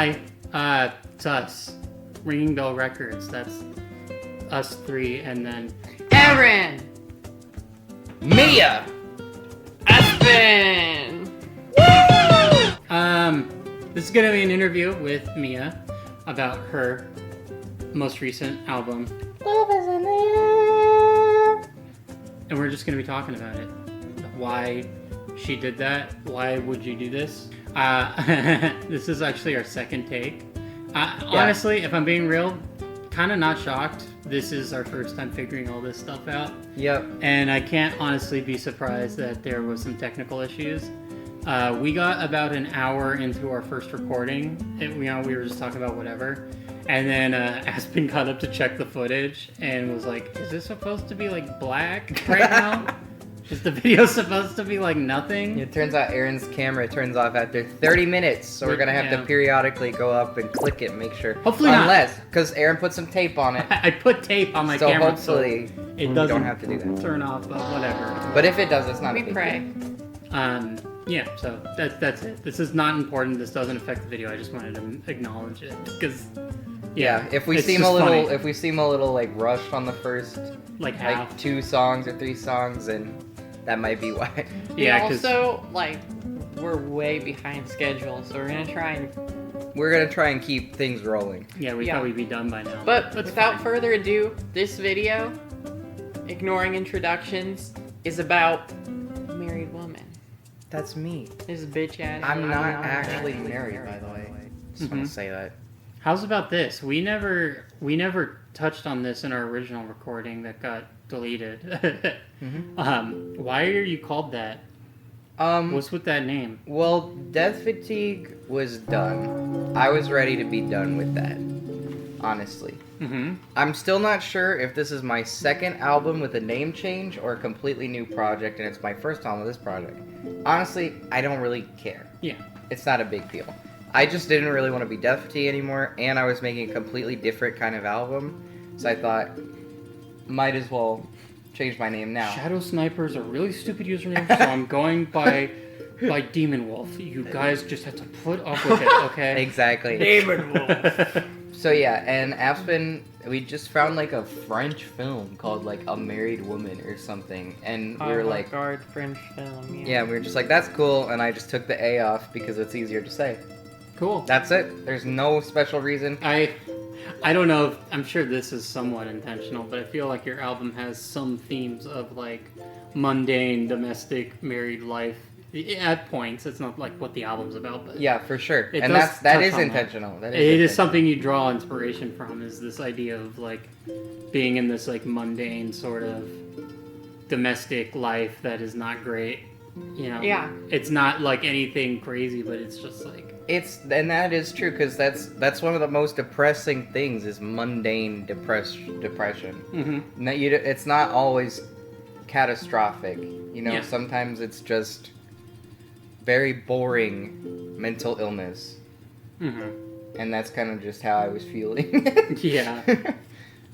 Hi, it's us. Ringing Bell Records. That's us three, and then Erin! Mia! Aspen! This is gonna be an interview with Mia about her most recent album. Love is in the air. And we're just gonna be talking about it. Why she did that. Why would you do this? This is actually our second take. Honestly, if I'm being real, kind of not shocked. This is our first time figuring all this stuff out. Yep. And I can't honestly be surprised that there was some technical issues. We got about an hour into our first recording. We were just talking about whatever. And then Aspen got up to check the footage and was like, is this supposed to be like black right now? Is the video supposed to be like nothing? It turns out Erin's camera turns off after 30 minutes, so we're gonna have to periodically go up and click it and make sure. Hopefully not. Unless, because Erin put some tape on it. I put tape on my so camera, hopefully so it don't doesn't have to do that. turn off, but whatever. But if it does, it's not a We big pray. deal. Yeah, so that's it. This is not important. This doesn't affect the video. I just wanted to acknowledge it because Yeah, if we it's seem just a little, funny. if we seem a little like rushed on the first like half. like 2 songs or 3 songs, then that might be why. Yeah, We 'cause- also, we're way behind schedule, so we're gonna try and... We're gonna try and keep things rolling. Yeah, we'd Yeah. probably be done by now. But that's without fine. further ado, this video, ignoring introductions, is about a married woman. That's me. This bitch ass. I'm not actually married, by the way. Just want Mhm. to say that. How's about this? We never touched on this in our original recording that got deleted. Why are you called that? What's with that name? Well, Death Fatigue was done. I was ready to be done with that, honestly. Mm-hmm. I'm still not sure if this is my second album with a name change or a completely new project, and it's my first time with this project. Honestly, I don't really care. Yeah. It's not a big deal. I just didn't really want to be Death Fatigue anymore, and I was making a completely different kind of album, so I thought, might as well change my name now. Shadow Sniper is a really stupid username, so I'm going by Demon Wolf. You guys just have to put up with it, okay? Exactly. Demon Wolf. So yeah, and Aspen, we just found like a French film called like A Married Woman or something, and we were like, Avant-garde French film. yeah, we were just like, that's cool, and I just took the A off because it's easier to say. Cool. That's it. There's no special reason. I don't know if, I'm sure this is somewhat intentional, but I feel like your album has some themes of like mundane domestic married life at points. It's not like what the album's about, but Yeah, for sure. It And does that touch is on that. intentional. That it is intentional. something you draw inspiration from, is this idea of like being in this like mundane sort of domestic life that is not great. You know, Yeah. It's not like anything crazy, but it's just like And that is true, because that's one of the most depressing things is mundane depression. mm-hmm. No, it's not always catastrophic. You know, Yeah. sometimes it's just very boring mental illness. Mm-hmm. And that's kind of just how I was feeling. Yeah.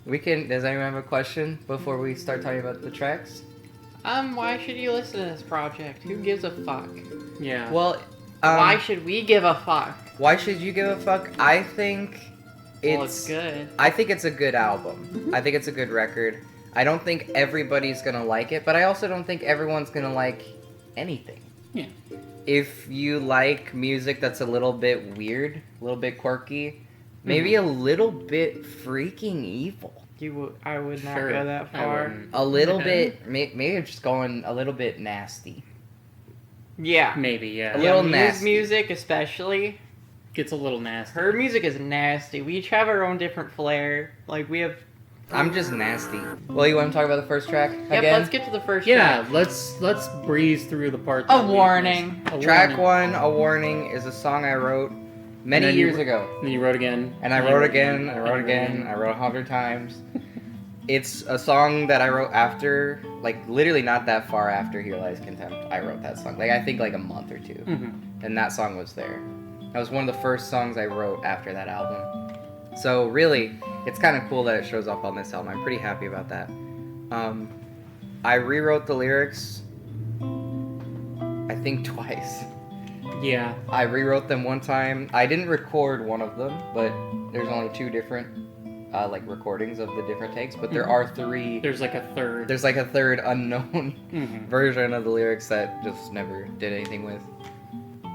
Does anyone have a question before we start talking about the tracks? Why should you listen to this project? Who gives a fuck? Yeah. Well, Why should we give a fuck? why should you give a fuck? I think Well, it's good. I think it's a good album. I think it's a good record. I don't think everybody's gonna like it, but I also don't think everyone's gonna like anything. Yeah. If you like music that's a little bit weird, a little bit quirky, maybe a little bit freaking evil, I would not Sure, go that I far. wouldn't. a little bit, maybe just going a little bit nasty. Yeah. Maybe, yeah. A little Mia's nasty. music, especially. Gets a little nasty. Her music is nasty. We each have our own different flair. Like, we have... I'm just nasty. Well, you want to talk about the first track Yep, again? let's get to the first Yeah, track. let's breeze through the part. A that we warning. missed. A Track warning. 1, A Warning, is a song I wrote many And then you years wr- ago. Then you wrote again. And I wrote again, I wrote again, I wrote 100 times. It's a song that I wrote after, like, literally not that far after Here Lies Contempt, I wrote that song. Like, I think like a month or 2. Mm-hmm. And that song was there. That was one of the first songs I wrote after that album. So, really, it's kind of cool that it shows up on this album. I'm pretty happy about that. I rewrote the lyrics, I think twice. Yeah. I rewrote them one time. I didn't record one of them, but there's only 2 different like recordings of the different takes, but there are 3. There's like a third. There's like a third unknown version of the lyrics that just never did anything with.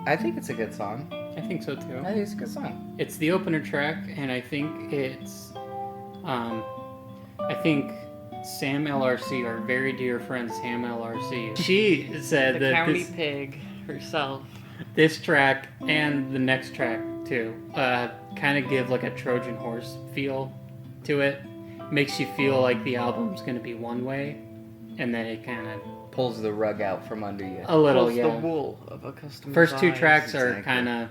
I think it's a good song. I think so too. I think it's a good song. It's the opener track, and I think it's, I think Sam LRC, our very dear friend Sam LRC, she said The that county pig herself. this track and the next track too, kind of give like a Trojan horse feel to it. Makes you feel like the album's going to be one way, and then it kind of Pulls the rug out from under you. a little, Pulls yeah. the wool of a customer's First 2 eyes. tracks are Exactly. kind of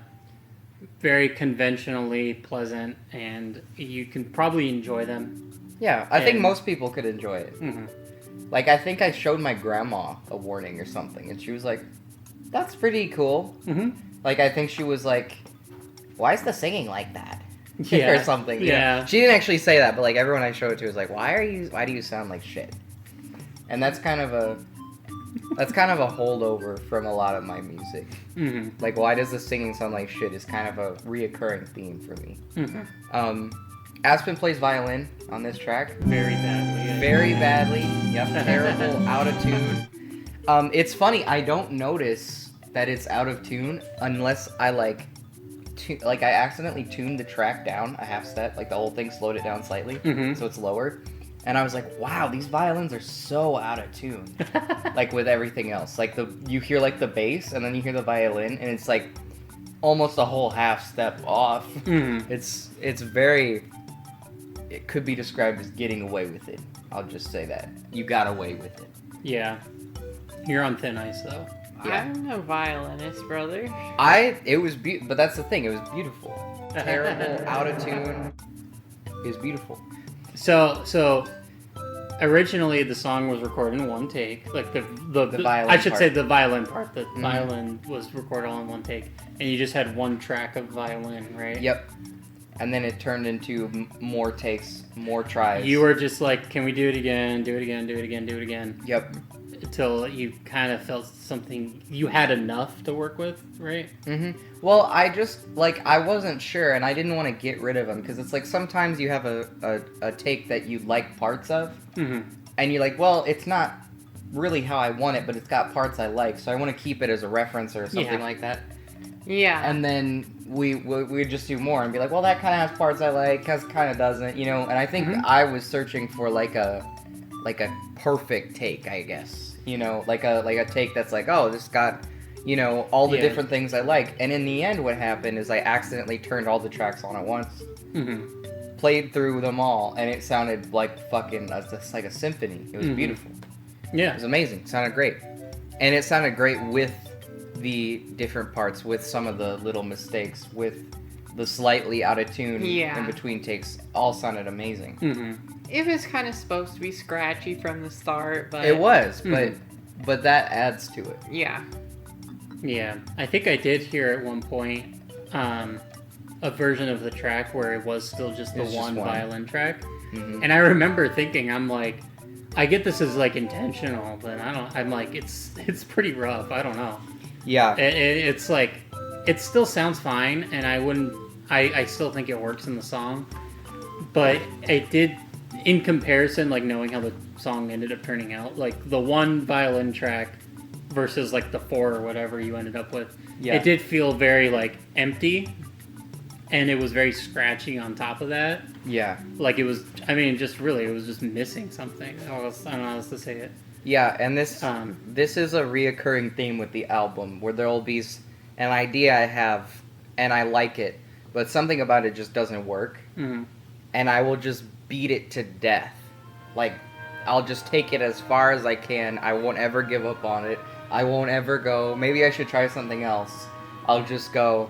very conventionally pleasant, and you can probably enjoy them. Yeah, I think And- most people could enjoy it. Mm-hmm. Like, I think I showed my grandma a warning or something, and she was like, that's pretty cool. Mm-hmm. Like, I think she was like, why is the singing like that? Yeah. Or something. you know? Yeah. She didn't actually say that, but like everyone I showed it to was like, why do you sound like shit? And that's kind of a holdover from a lot of my music. Mm-hmm. Like, why does the singing sound like shit is kind of a reoccurring theme for me. Mm-hmm. Aspen plays violin on this track. Very badly. Very badly. Yep. Terrible. Out of tune. It's funny. I don't notice that it's out of tune unless I I accidentally tuned the track down a half step. Like the whole thing slowed it down slightly, Mhm. so it's lower. And I was like, wow, these violins are so out of tune. Like with everything else. Like you hear like the bass and then you hear the violin and it's like almost a whole half step off. Mm-hmm. It's very, it could be described as getting away with it. I'll just say that. You got away with it. Yeah. You're on thin ice, though. Yeah. I'm no violinist, brother. But that's the thing, it was beautiful. Terrible, out of tune. It was beautiful. So originally the song was recorded in one take. Like the violin I should part. say the violin part. The Mhm. violin was recorded all in one take, and you just had one track of violin, right? Yep. And then it turned into more takes, more tries. You were just like, can we do it again? Do it again? Do it again? Do it again? Yep. Until you kind of felt something, you had enough to work with, right? Mm-hmm. Well, I just, I wasn't sure, and I didn't want to get rid of them, because it's like sometimes you have a take that you like parts of, Mm-hmm. and you're like, well, it's not really how I want it, but it's got parts I like, so I want to keep it as a reference or something Yeah. like that. Yeah. And then we'd just do more and be like, well, that kind of has parts I like, kind of doesn't, and I think Mhm. I was searching for like a perfect take, I guess. Like a take that's like, oh, this got, all the Yeah. different things I like. And in the end, what happened is I accidentally turned all the tracks on at once, Mm-hmm. played through them all, and it sounded like fucking, just like a symphony. It was Mhm. beautiful. It Yeah. was amazing. It sounded great. And it sounded great with the different parts, with some of the little mistakes, with the slightly out of tune Yeah. in between takes. All sounded amazing. Mm-hmm. It was kind of supposed to be scratchy from the start, but It was, Mhm. but that adds to it. Yeah. Yeah, I think I did hear at one point a version of the track where it was still just the It's just one one. violin track, Mhm. and I remember thinking, I'm like, I get this is like intentional, but I don't. I'm like, it's pretty rough. I don't know. Yeah. It's like, it still sounds fine, and I wouldn't. I still think it works in the song, but it did, in comparison, like knowing how the song ended up turning out, like the one violin track versus like the 4 or whatever you ended up with, Yeah. it did feel very like empty, and it was very scratchy on top of that. Yeah. Like it was, I mean, just really, it was just missing something. I don't know how else to say it. Yeah, and this Um, this is a reoccurring theme with the album, where there will be an idea I have, and I like it, but something about it just doesn't work, mhm. and I will just beat it to death. Like, I'll just take it as far as I can. I won't ever give up on it. I won't ever go, maybe I should try something else. I'll just go,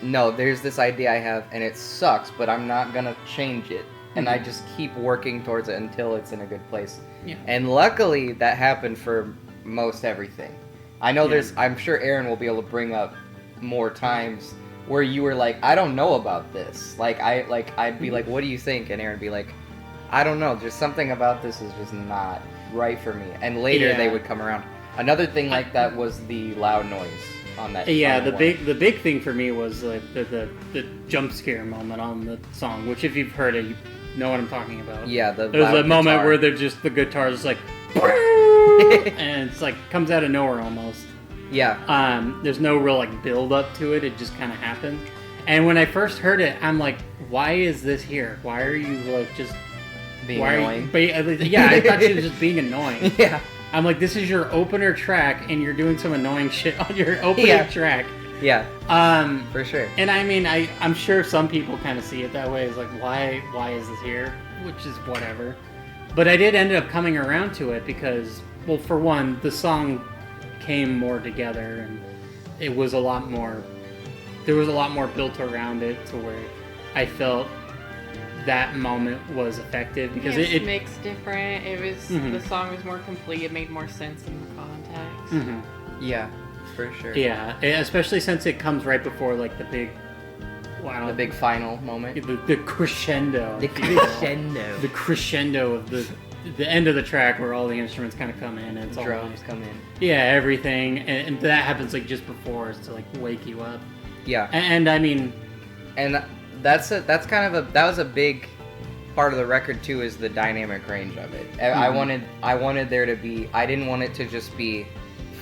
no, there's this idea I have, and it sucks, but I'm not gonna change it. And I just keep working towards it until it's in a good place. Yeah. And luckily, that happened for most everything. I know Yeah. I'm sure Erin will be able to bring up more times where you were like, I don't know about this. I'd be like, what do you think? And Erin would be like, I don't know. There's something about this is just not right for me. And later Yeah. they would come around. Another thing like that was the loud noise. on that. Yeah, on that the big thing for me was like the jump scare moment on the song, which if you've heard it, you know what I'm talking about. Yeah, there's loud a moment guitar. where the guitar is like, and it's like comes out of nowhere almost. Yeah. There's no real like build up to it. It just kind of happened. And when I first heard it, I'm like, why is this here? Why are you like just Being why annoying. Yeah, I thought she was just being annoying. Yeah. I'm like, this is your opener track, and you're doing some annoying shit on your opening track. Yeah. For sure. And I mean, I'm sure some people kind of see it that way. It's like, why is this here? Which is whatever. But I did end up coming around to it because, well, for one, the song came more together, and it was a lot more. There was a lot more built around it to where I felt that moment was effective because it it mixed different. It was the song was more complete. It made more sense in the context. Mhm. Yeah, for sure. Yeah, especially since it comes right before like the big, The big final moment. the crescendo, The crescendo. the crescendo of the end of the track where all the instruments kind of come in and it's all Drums come in. yeah, everything, and that happens like just before it's to like wake you up. Yeah. And I mean, And that was a big part of the record too, is the dynamic range of it. I wanted there to be, I didn't want it to just be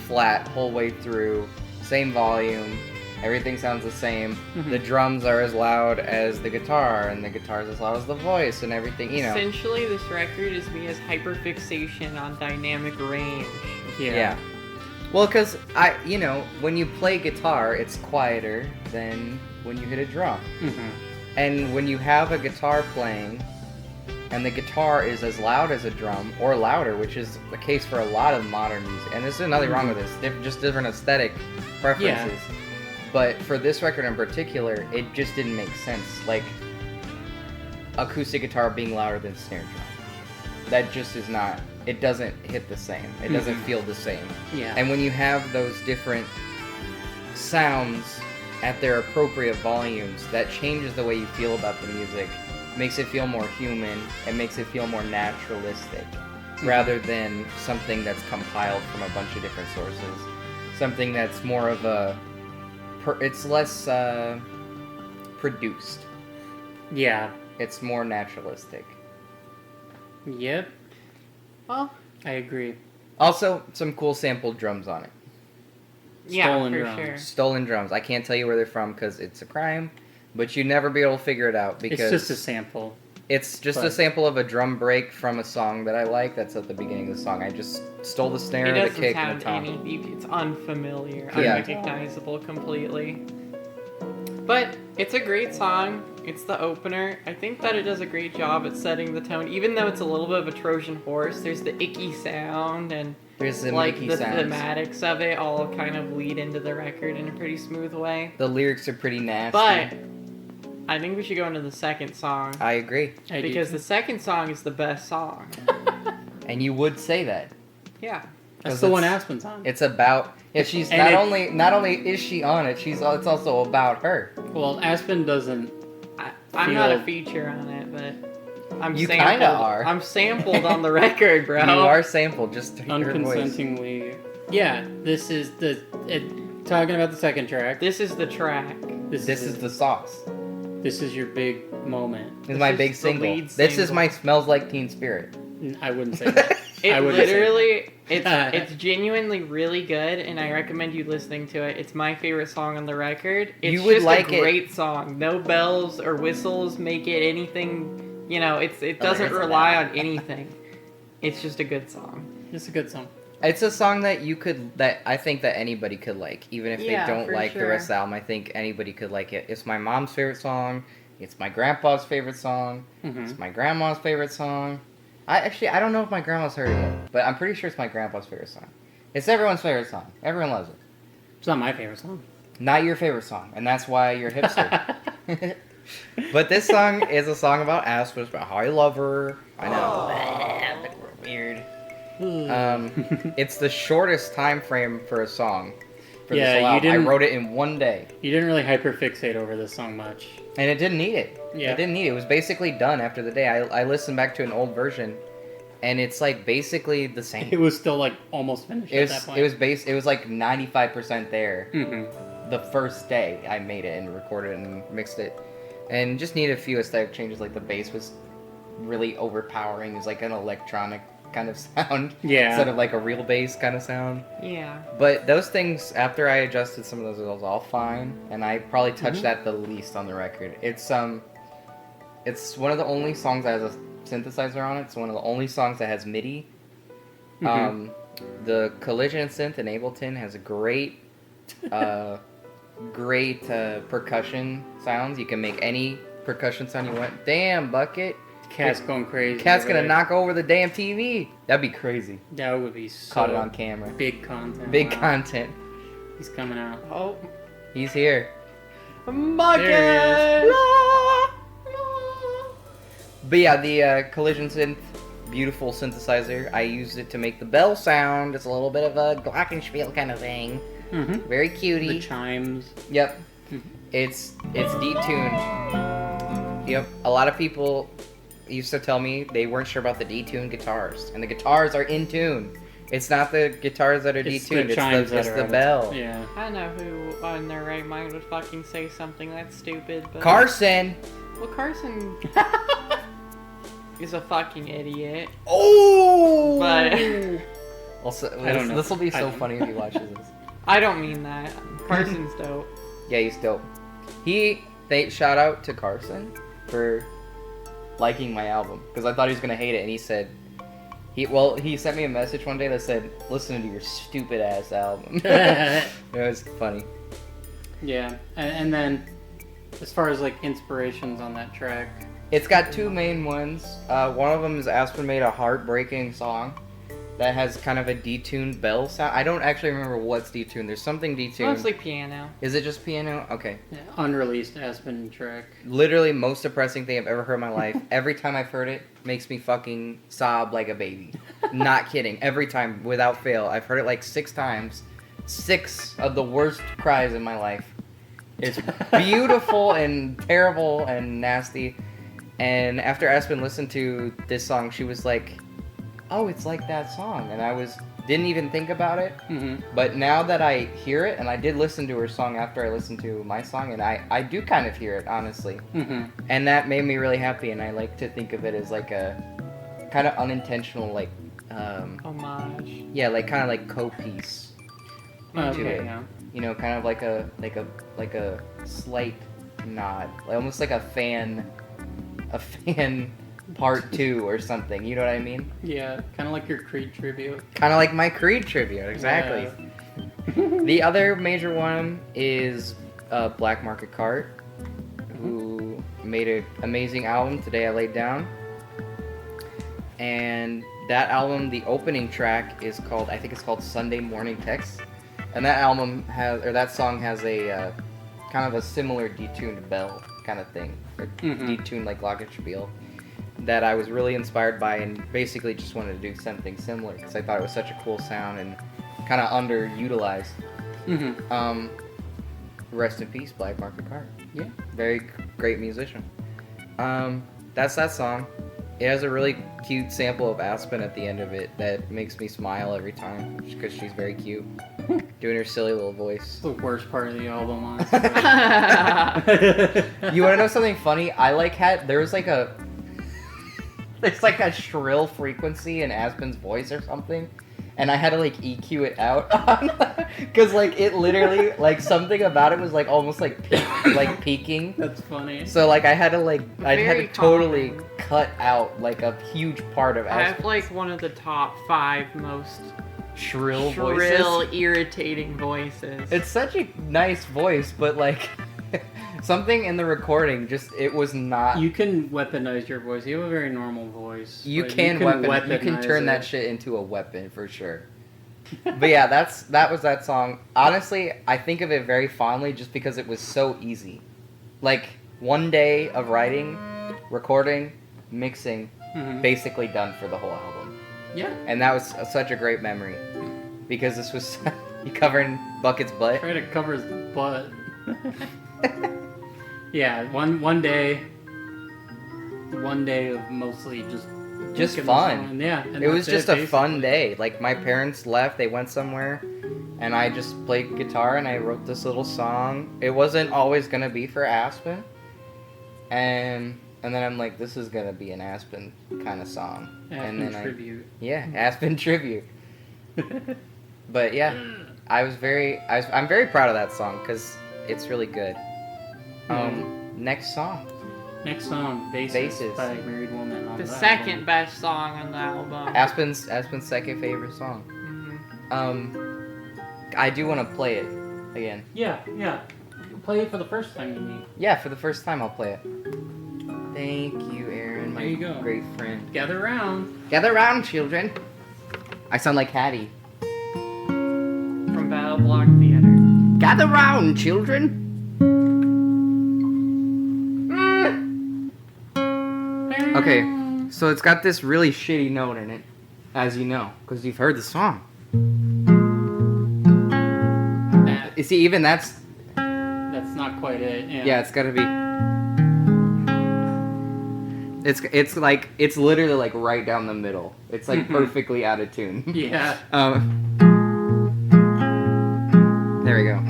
flat whole way through, same volume, everything sounds the same. The drums are as loud as the guitar, and the guitar is as loud as the voice, and everything, you know. Essentially, this record is Mia's hyperfixation on dynamic range. yeah. Well, because when you play guitar, it's quieter than when you hit a drum. And when you have a guitar playing, and the guitar is as loud as a drum, or louder, which is the case for a lot of modern music, and there's nothing wrong with this, just different aesthetic preferences. Yeah. But for this record in particular, it just didn't make sense. Like, acoustic guitar being louder than snare drum. That just is not, it doesn't hit the same. It doesn't feel the same. Yeah. And when you have those different sounds at their appropriate volumes, that changes the way you feel about the music. Makes it feel more human. It makes it feel more naturalistic, rather than something that's compiled from a bunch of different sources. Something that's more of a, it's less produced. Yeah. It's more naturalistic. Yep. Well, I agree. Also, some cool sampled drums on it. yeah, Stolen for drums. sure. Stolen drums. I can't tell you where they're from because it's a crime, but you'd never be able to figure it out because It's just a sample. it's just a sample of a drum break from a song that I like. That's at the beginning of the song. I just stole the snare, It the doesn't kick, and the sound tom. it's unfamiliar, Yeah. unrecognizable completely. But it's a great song. It's the opener. I think that it does a great job at setting the tone. Even though it's a little bit of a Trojan horse, there's the icky sound and There's some like icky the sounds. thematics of it all kind of lead into the record in a pretty smooth way. The lyrics are pretty nasty. But I think we should go into the second song. I agree. Because the second song is the best song. And you would say that. Yeah. That's the one Aspen's on. It's about. Yeah, she's And not only is she on it, it's also about her. Well, Aspen doesn't. I'm not a feel- feature on it, but I'm You sampled. kinda are. I'm sampled on the record, bro. You are sampled, just to hear her voice. Unconsentingly. Yeah, this is talking about the second track. This is the track. This is the sauce. This is your big moment. This is my is big the single. lead This is single. my Smells Like Teen Spirit. I wouldn't say that. It I wouldn't say literally, it's genuinely really good, and I recommend you listening to it. It's my favorite song on the record. It's You would just like a it- great song. No bells or whistles make it anything. You know, it doesn't it's rely loud. on anything. It's just a good song. It's a good song. It's a song that I think that anybody could like, even if Yeah, they don't for like the sure. rest of the album. I think anybody could like it. It's my mom's favorite song. It's my grandpa's favorite song. Mhm. It's my grandma's favorite song. I don't know if my grandma's heard it yet, but I'm pretty sure it's my grandpa's favorite song. It's everyone's favorite song. Everyone loves it. It's not my favorite song. Not your favorite song, and that's why you're a hipster. But this song is a song about Aspen. It's about how I love her. I know. Weird. It's the shortest time frame for a song. For Yeah, this whole you album. I didn't- wrote it in one day, You didn't really hyperfixate over this song much. and it didn't need it. Yeah. It didn't need it. It was basically done after the day. I listened back to an old version, and it's like basically the same. It was still like almost finished at that point. It was like 95% there. Mm-hmm. The first day I made it and recorded it and mixed it, and just needed a few aesthetic changes. Like the bass was really overpowering. It was like an electronic kind of sound, Yeah. instead of like a real bass kind of sound. Yeah. But those things, after I adjusted some of those, it was all fine, and I probably touched Mhm. that the least on the record. It's one of the only songs that has a synthesizer on it. It's one of the only songs that has MIDI. Mhm. The Collision synth in Ableton has a great percussion sounds. You can make any percussion sound you want. Damn, Bucket. Cat's going crazy. Cat's over gonna there. knock over the damn TV. That'd be crazy. That would be so Caught it on camera. big content. Big Wow. content. He's coming out. Oh, He's here. Bucket! There But yeah, the Collision synth, beautiful synthesizer. I used it to make the bell sound. It's a little bit of a glockenspiel kind of thing. Mm-hmm. Very The cutie. chimes. Yep. Mhm. It's detuned. Yep. A lot of people used to tell me they weren't sure about the detuned guitars, and the guitars are in tune. It's not the guitars that are It's detuned. the chimes that It's are the out of- bell. Yeah. I know who in their right mind would fucking say something that's stupid, but... Carson. Well, Carson is a fucking idiot. Oh. But- Also, I don't know. this will be I so don't- funny if he watches this. I don't mean that. Carson's dope. Yeah, he's dope. Shout out to Carson for liking my album, because I thought he was gonna hate it, and he said he sent me a message one day that said, "Listen to your stupid ass album." It was funny. Yeah. And then, as far as like inspirations on that track, It's got two main ones. One of them is Aspen made a heartbreaking song that has kind of a detuned bell sound. I don't actually remember what's detuned. There's something detuned. Mostly piano. Is it just piano? Okay. unreleased Aspen track. Literally most depressing thing I've ever heard in my life. Every time I've heard it, makes me fucking sob like a baby. Not kidding. Every time, without fail. I've heard it like 6 times. 6 of the worst cries in my life. It's beautiful and terrible and nasty. And after Aspen listened to this song, she was like, "Oh, it's like that song." And I didn't even think about it. Mm-hmm. But now that I hear it, and I did listen to her song after I listened to my song, and I do kind of hear it, honestly. Mm-hmm. And that made me really happy, and I like to think of it as like a kind of unintentional, like, Homage. yeah, like kind of like co-piece to Okay. it. Yeah. You know, kind of like a slight nod, like almost like a fan part 2 or something. You know what I mean? Yeah. Kind of like your Creed tribute. Kind of like my Creed trivia, exactly. The other major one is Black Market Cart, who made an amazing album, Today I Laid Down. And that album, the opening track is called, I think it's called Sunday Morning Text. And that song has a kind of a similar detuned bell kind of thing. Detuned like glockenspiel. That I was really inspired by, and basically just wanted to do something similar because I thought it was such a cool sound and kind of underutilized. Mm-hmm. Rest in peace, Black Market Cart. Yeah. Very great musician. That's that song. It has a really cute sample of Aspen at the end of it that makes me smile every time because she's very cute, doing her silly little voice. The worst part of the album, honestly. You want to know something funny? There's like a shrill frequency in Aspen's voice or something, and I had to like EQ it out because like it literally like something about it was like almost like peaking. That's funny. So like I had to Very totally common. cut out like a huge part of I have Aspen's like one of the top 5 most shrill voices. irritating voices. It's such a nice voice, but like something in the recording it was not. You can weaponize your voice. You have a very normal voice. You but can you can weaponize turn that it. shit into a weapon for sure. But yeah, that was that song. Honestly, I think of it very fondly just because it was so easy. Like one day of writing, recording, mixing, Mhm. basically done for the whole album. Yeah. And that was such a great memory because this was you covering Bucket's butt. Try to cover his butt. Yeah, one day of mostly just just give them a fun. song, and yeah, and It was that's just a fun basically. day. Like, my parents left, they went somewhere, and I just played guitar and I wrote this little song. It wasn't always gonna be for Aspen, and then I'm like, this is gonna be an Aspen kind of song. Aspen and then tribute. Aspen tribute. But yeah, I'm very proud of that song because it's really good. Next song. Next song, Vases by Married Woman. On The that second album. best song on the album. Aspen's second favorite song. I do want to play it again. Yeah. Play it for the first time, you mean? Yeah, for the first time I'll play it. Thank you, Erin, my There you go. great friend. Gather around. Gather round, children. I sound like Hattie. From Battle Block Theater. Gather round, children. Okay, so it's got this really shitty note in it, as you know, because you've heard the song. You see, even that's not quite it. yeah, it's gotta be. It's like it's literally like right down the middle. It's like perfectly out of tune. Yeah. There we go.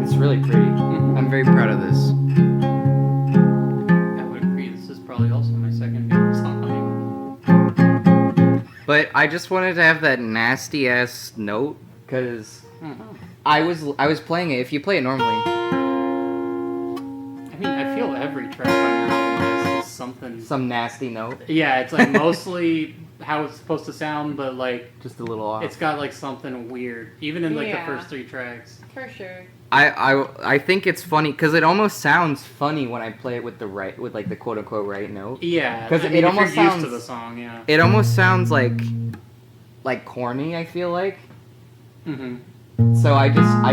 It's really pretty. I'm very proud of this. I would agree. This is probably also my second favorite song. But I just wanted to have that nasty ass note because I was playing it. If you play it normally, I mean, I feel every track on your album has something. some nasty note, Yeah, it's like mostly how it's supposed to sound, but like just a little off. it's got like something weird, even in like Yeah. the first 3 tracks. For sure. I think it's funny because it almost sounds funny when I play it with like the quote unquote right note. Yeah, 'Cause I mean, it if almost you're used sounds- to the song. Yeah. It almost sounds like corny. I feel like. Mm-hmm. So I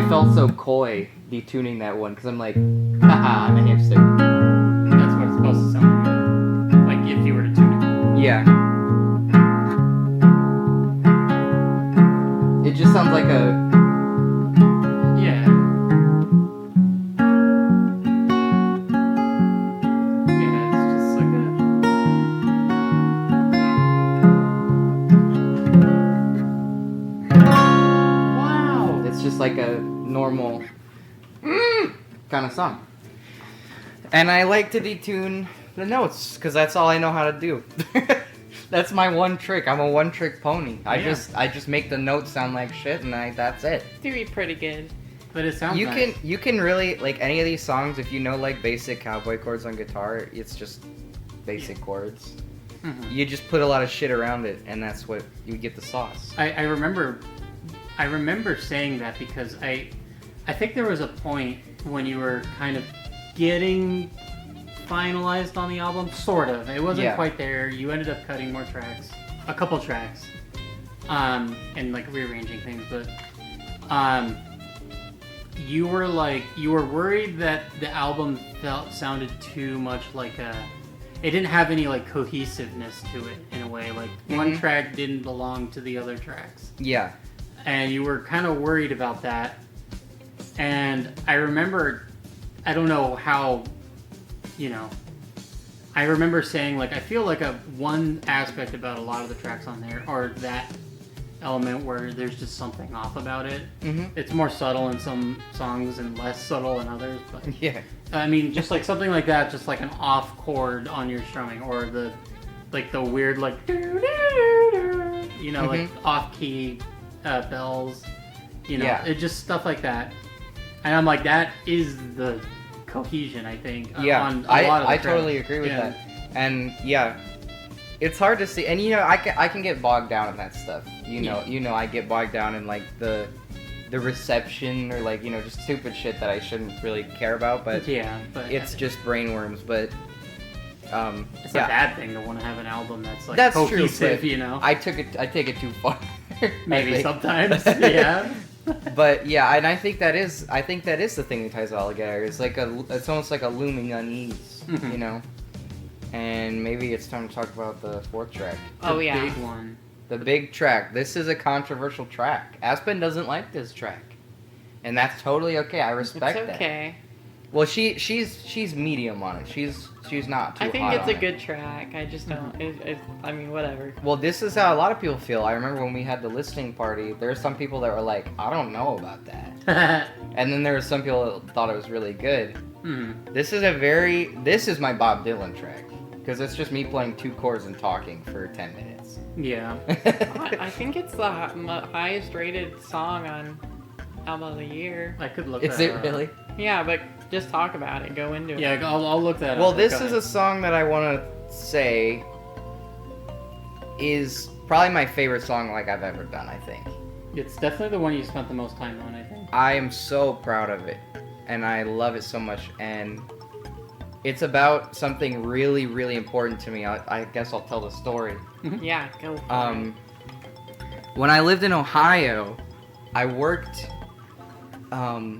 felt so coy detuning that one because I'm like, haha, I'm a hipster. That's what it's supposed to sound like. Like if you were to tune it. Yeah. It just sounds like a. Yeah. Yeah, it's just like wow. It's just like a normal kind of song. And I like to detune the notes because that's all I know how to do. That's my one trick. I'm a one-trick pony. I Yeah. just make the notes sound like shit, and that's it. Do be pretty good. But it sounds You nice. can really like any of these songs if you know like basic cowboy chords on guitar. It's just basic chords. Mhm. You just put a lot of shit around it, and that's what you get the sauce. I remember saying that because I think there was a point when you were kind of getting finalized on the album, sort of. It wasn't Yeah. quite there. You ended up cutting more tracks, a couple tracks, and like rearranging things. But you were worried that the album sounded too much like a. It didn't have any like cohesiveness to it in a way. Like one track didn't belong to the other tracks. Yeah. And you were kind of worried about that. And I remember, I don't know how, I remember saying like I feel like one aspect about a lot of the tracks on there are that element where there's just something off about it. Mm-hmm. It's more subtle in some songs and less subtle in others. But Yeah. I mean, just like something like that, just like an off chord on your strumming, or the weird like like off key bells, Yeah. it just stuff like that. And I'm like, that is the cohesion, I think. Yeah, on a lot of the I tracks. totally agree with that. And yeah, it's hard to see. And I can get bogged down in that stuff. I get bogged down in like the reception or like just stupid shit that I shouldn't really care about. But but it's just brainworms. But it's a bad thing to want to have an album that's like That's true, cohesive. but I take it too far. I Maybe think. sometimes, yeah. But yeah, and I think that is the thing that ties it all together. It's almost like a looming unease, Mhm. you know. And maybe it's time to talk about the fourth track. Oh, The yeah. big one. The big track. This is a controversial track. Aspen doesn't like this track, and that's totally okay. I respect It's that. okay. Well, she's medium on it. She's not too I think hot it's on a it. good track. I just don't. I mean, whatever. Well, this is how a lot of people feel. I remember when we had the listening party, there were some people that were like, I don't know about that. And then there were some people that thought it was really good. Mhm. This is my Bob Dylan track. Because it's just me playing two chords and talking for 10 minutes. Yeah. I think it's the highest rated song on Album of the Year. I could look Is that it up. really? Yeah, but just talk about it. Go into it. Yeah, I'll look that Well, up. this Go is ahead. a song that I want to say is probably my favorite song like I've ever done, I think. It's definitely the one you spent the most time on, I think. I am so proud of it, and I love it so much, and it's about something really, really important to me. I guess I'll tell the story. Yeah, go for it. When I lived in Ohio, I worked. Well,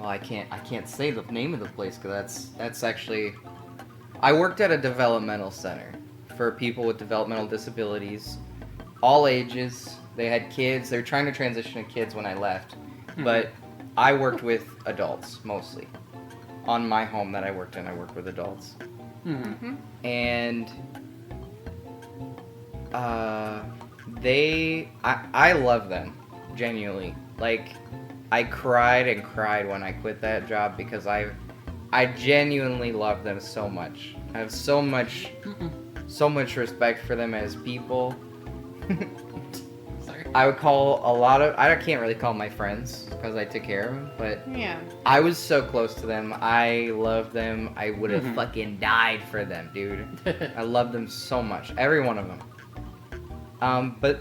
I can't say the name of the place because that's actually. I worked at a developmental center for people with developmental disabilities, all ages. They had kids. They were trying to transition to kids when I left, but I worked with adults mostly. On my home that I worked in, I worked with adults. Mhm. And I love them, genuinely. Like, I cried and cried when I quit that job because I genuinely love them so much. I have so much respect for them as people. Sorry. I would call I can't really call my friends because I took care of them, but Yeah. I was so close to them. I love them. I would have Mhm. fucking died for them, dude. I love them so much. Every one of them. But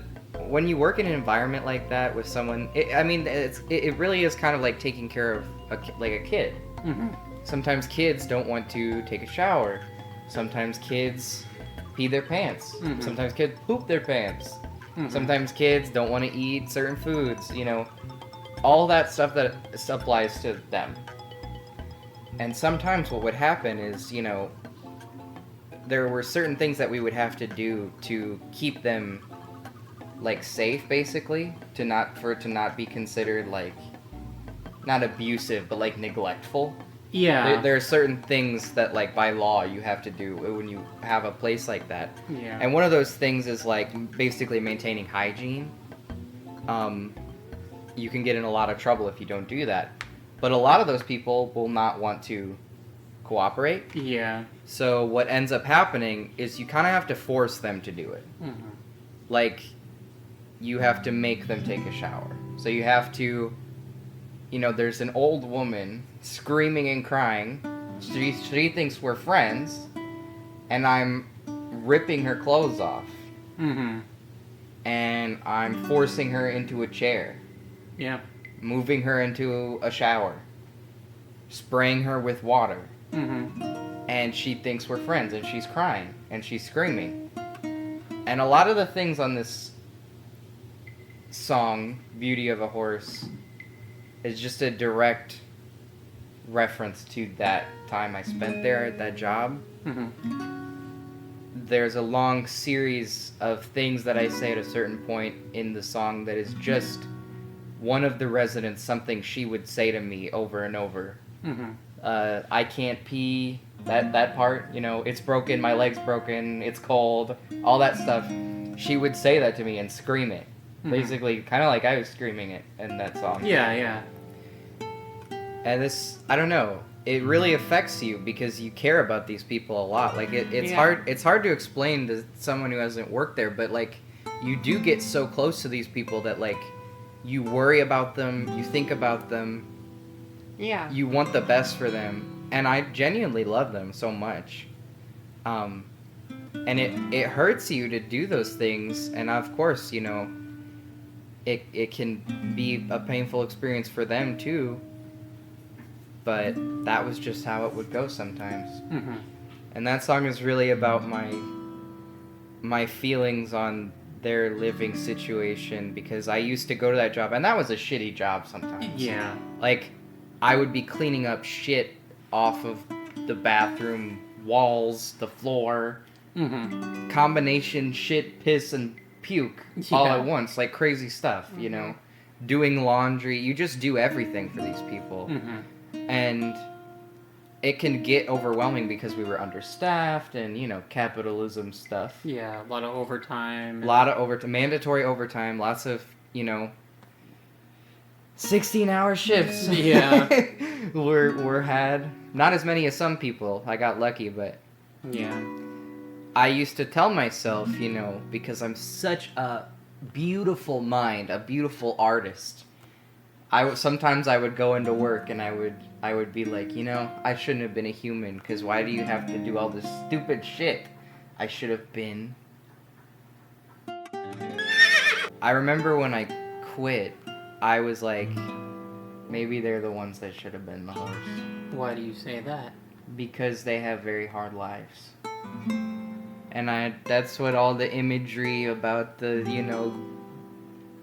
when you work in an environment like that with someone, it really is kind of like taking care of a kid. Mhm. Sometimes kids don't want to take a shower. Sometimes kids pee their pants. Mhm. Sometimes kids poop their pants. Mhm. Sometimes kids don't want to eat certain foods, all that stuff that applies to them. And sometimes what would happen is, there were certain things that we would have to do to keep them, like, safe, basically, for it to not be considered, like, not abusive, but, like, neglectful. Yeah. There are certain things that, like, by law you have to do when you have a place like that. Yeah. And one of those things is, like, basically maintaining hygiene. You can get in a lot of trouble if you don't do that. But a lot of those people will not want to cooperate. Yeah. So what ends up happening is you kind of have to force them to do it. Mhm. Like, you have to make them take a shower. So you have to, there's an old woman screaming and crying. She thinks we're friends, and I'm ripping her clothes off, Mhm. and I'm forcing her into a chair, Yeah. moving her into a shower, spraying her with water, Mhm. and she thinks we're friends, and she's crying, and she's screaming. And a lot of the things on this song, Beauty of a Horse, is just a direct reference to that time I spent there at that job. Mhm. There's a long series of things that I say at a certain point in the song that is just one of the residents, something she would say to me over and over. Mhm. I can't pee, that part, it's broken, my leg's broken, it's cold, all that stuff. She would say that to me and scream it. Mhm. Basically, kind of like I was screaming it in that song. Yeah, yeah. And this, I don't know, it really affects you because you care about these people a lot. Like, it's Yeah. hard to explain to someone who hasn't worked there, but, like, you do get so close to these people that, like, you worry about them, you think about them, Yeah. you want the best for them, and I genuinely love them so much. And it hurts you to do those things, and of course, it can be a painful experience for them too, but that was just how it would go sometimes. Mhm. And that song is really about my feelings on their living situation, because I used to go to that job, and that was a shitty job sometimes. Yeah. Like, I would be cleaning up shit off of the bathroom walls, the floor, Mm-hmm. combination shit, piss, and puke all at once, like crazy stuff, you know? Doing laundry, you just do everything for these people. Mm-hmm. And it can get overwhelming because we were understaffed and, you know, capitalism stuff. Yeah, a lot of overtime. A lot of overtime, mandatory overtime, lots of, you know, 16-hour shifts. Yeah. were had. Not as many as some people. I got lucky, but Yeah. I used to tell myself, you know, because I'm such a beautiful mind, a beautiful artist. Sometimes I would go into work and I would be like, you know, I shouldn't have been a human, because why do you have to do all this stupid shit? I should have been. I remember when I quit, I was like, maybe they're the ones that should have been the horse. Why do you say that? Because they have very hard lives. And that's what all the imagery about the, you know,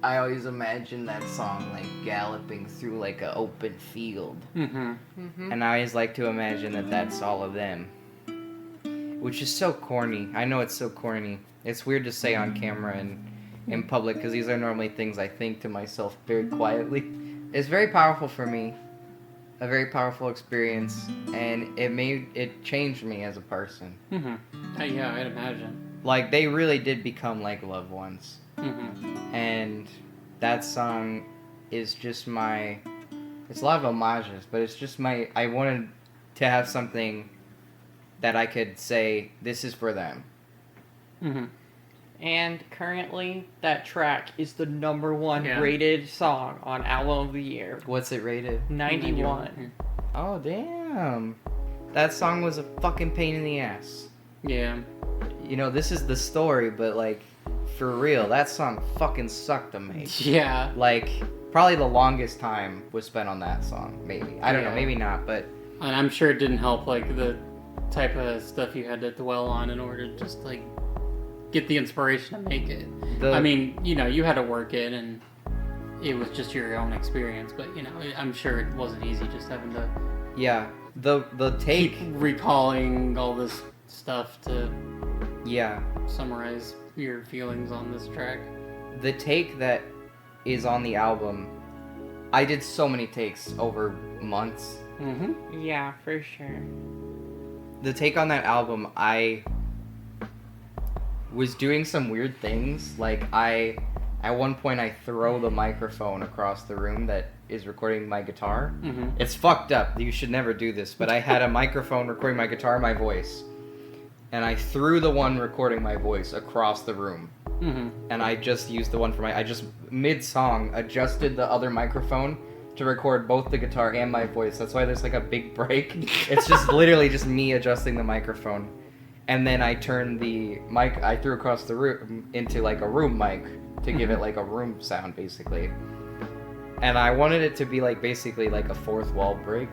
I always imagine that song like galloping through like an open field. Mm-hmm. Mm-hmm. And I always like to imagine that that's all of them. Which is so corny. I know it's so corny. It's weird to say on camera and in public, because these are normally things I think to myself very quietly. It's very powerful for me. A very powerful experience, and it changed me as a person. Mm-hmm. Yeah, I'd imagine. Like, they really did become like loved ones. Mm-hmm. And that song is just it's a lot of homages, but it's just I wanted to have something that I could say, this is for them. Mm-hmm. And currently, that track is the #1 Yeah. rated song on Album of the Year. What's it rated? 91. Oh, damn. That song was a fucking pain in the ass. Yeah. You know, this is the story, but like, for real, that song fucking sucked to make. Yeah. Like, probably the longest time was spent on that song, maybe. I don't know, Yeah. maybe not, but... And I'm sure it didn't help, like, the type of stuff you had to dwell on in order to just, like, get the inspiration to make it. I mean, you know, you had to work it, and it was just your own experience, but, you know, I'm sure it wasn't easy just having to Yeah, the take... keep recalling all this stuff to Yeah. summarize your feelings on this track. The take that is on the album, I did so many takes over months. Mm-hmm. Yeah, for sure. The take on that album, I was doing some weird things. Like, at one point I throw the microphone across the room that is recording my guitar. Mm-hmm. It's fucked up. You should never do this. But I had a microphone recording my guitar, my voice. And I threw the one recording my voice across the room. Mm-hmm. And I just used the one for I just, mid-song, adjusted the other microphone to record both the guitar and my voice. That's why there's like a big break. It's just literally just me adjusting the microphone. And then I turned the mic I threw across the room into like a room mic to give it like a room sound, basically. And I wanted it to be like basically like a fourth wall break.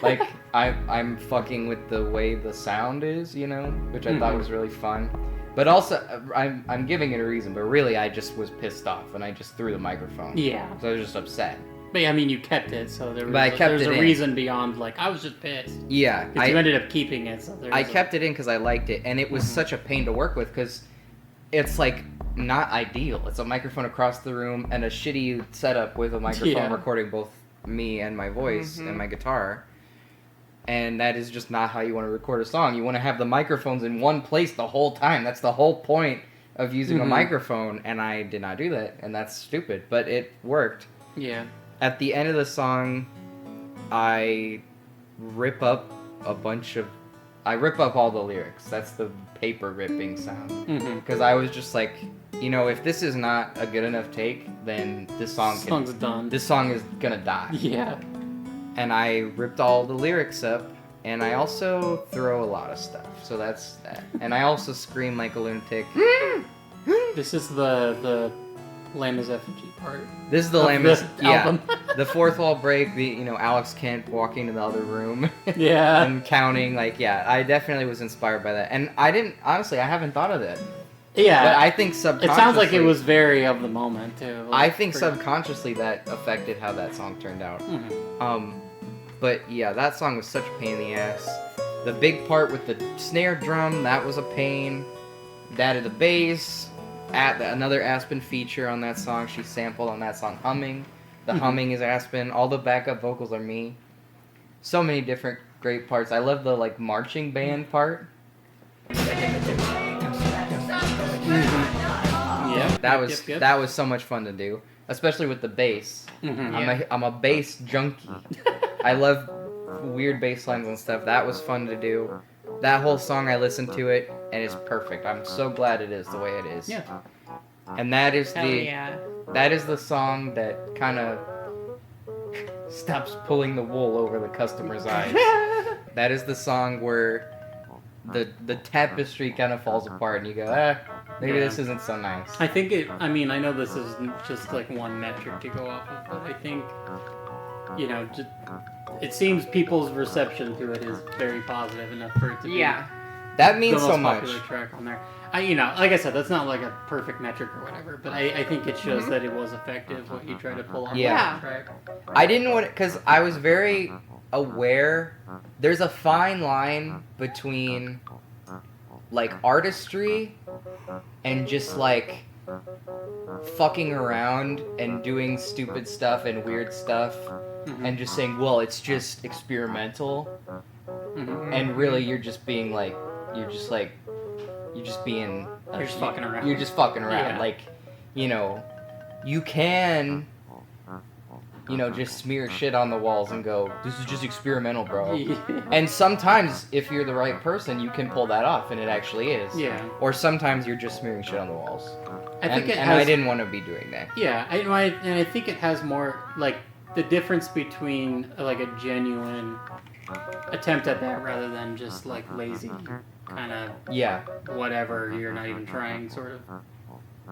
Like I'm fucking with the way the sound is, you know, which I thought was really fun. But also I'm giving it a reason, but really I just was pissed off and I just threw the microphone. Yeah. So I was just upset. But yeah, I mean, you kept it, so there was, But I kept there's it a in. reason beyond, like, I was just pissed. Yeah. Because you ended up keeping it, so I kept it in because I liked it, and it was such a pain to work with because it's like not ideal. It's a microphone across the room and a shitty setup with a microphone recording both me and my voice and my guitar. And that is just not how you want to record a song. You want to have the microphones in one place the whole time. That's the whole point of using a microphone, and I did not do that, and that's stupid, but it worked. Yeah. At the end of the song, I rip up all the lyrics. That's the paper ripping sound. Because I was just like, you know, if this is not a good enough take, then this song's done. This song is gonna die. Yeah. And I ripped all the lyrics up, and I also throw a lot of stuff. So that's that. And I also scream like a lunatic. This is the Lamb's effigy part. This is the of Lamb's album. The fourth wall break, Alex Kent walking to the other room. Yeah. And counting, I definitely was inspired by that. And I haven't thought of that. Yeah. But I think It subconsciously... sounds like it was very of the moment, too. I think subconsciously that affected how that song turned out. Mm-hmm. But yeah, that song was such a pain in the ass. The big part with the snare drum, that was a pain. That of the bass, another Aspen feature on that song. She sampled on that song Humming. The humming is Aspen. All the backup vocals are me. So many different great parts. I love the like marching band part. Yeah. That was so much fun to do, especially with the bass. Mm-hmm. I'm a bass junkie. I love weird bass lines and stuff. That was fun to do. That whole song, I listened to it and it's perfect. I'm so glad it is the way it is. Yeah. And that is Hell that is the song that kind of stops pulling the wool over the customer's eyes. That is the song where the tapestry kind of falls apart and you go, maybe this isn't so nice. I mean, I know this isn't just like one metric to go off of, but I think, it seems people's reception to it is very positive enough for it to be That means the so most much. popular track on there. Like I said, that's not like a perfect metric or whatever, but I think it shows that it was effective what you try to pull off that track. I didn't want it because I was very aware. There's a fine line between like artistry and just like fucking around and doing stupid stuff and weird stuff and just saying, well, it's just experimental, and really you're just being like, you're just fucking around. You're just fucking around. Yeah. Like, you can, just smear shit on the walls and go, this is just experimental, bro. And sometimes, if you're the right person, you can pull that off, and it actually is. Yeah. Or sometimes you're just smearing shit on the walls. I didn't want to be doing that. Yeah, I think it has more, like, the difference between, like, a genuine attempt at that rather than just, like, lazy kind of whatever, you're not even trying sort of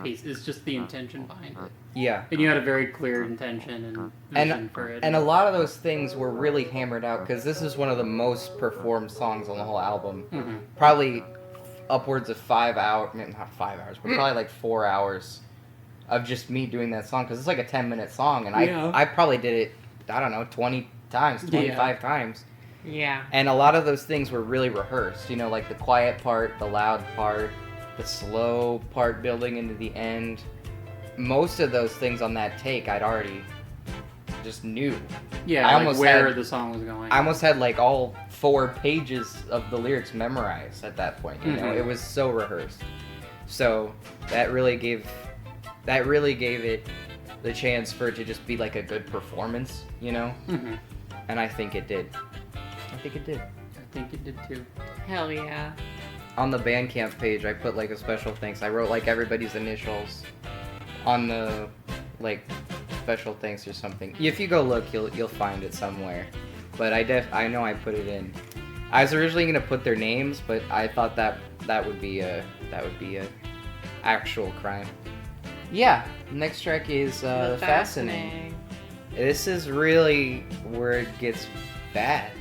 piece. It's just the intention behind it. Yeah. And you had a very clear intention and vision for it. And a lot of those things were really hammered out because this is one of the most performed songs on the whole album. Probably upwards of 5 hours, not 5 hours, but probably like 4 hours of just me doing that song because it's like a 10-minute song, and I probably did it, I don't know, 20 times, 25 times. Yeah. And a lot of those things were really rehearsed, like the quiet part, the loud part, the slow part building into the end. Most of those things on that take I'd already just knew. Yeah, I like where the song was going. I almost had like all 4 pages of the lyrics memorized at that point. It was so rehearsed. So that really gave it the chance for it to just be like a good performance, And I think it did. I think it did too. Hell yeah. On the Bandcamp page, I put like a special thanks. I wrote like everybody's initials on the like special thanks or something. If you go look, you'll find it somewhere. But I know I put it in. I was originally gonna put their names, but I thought that would be a actual crime. Yeah. Next track is The Fastening. This is really where it gets bad.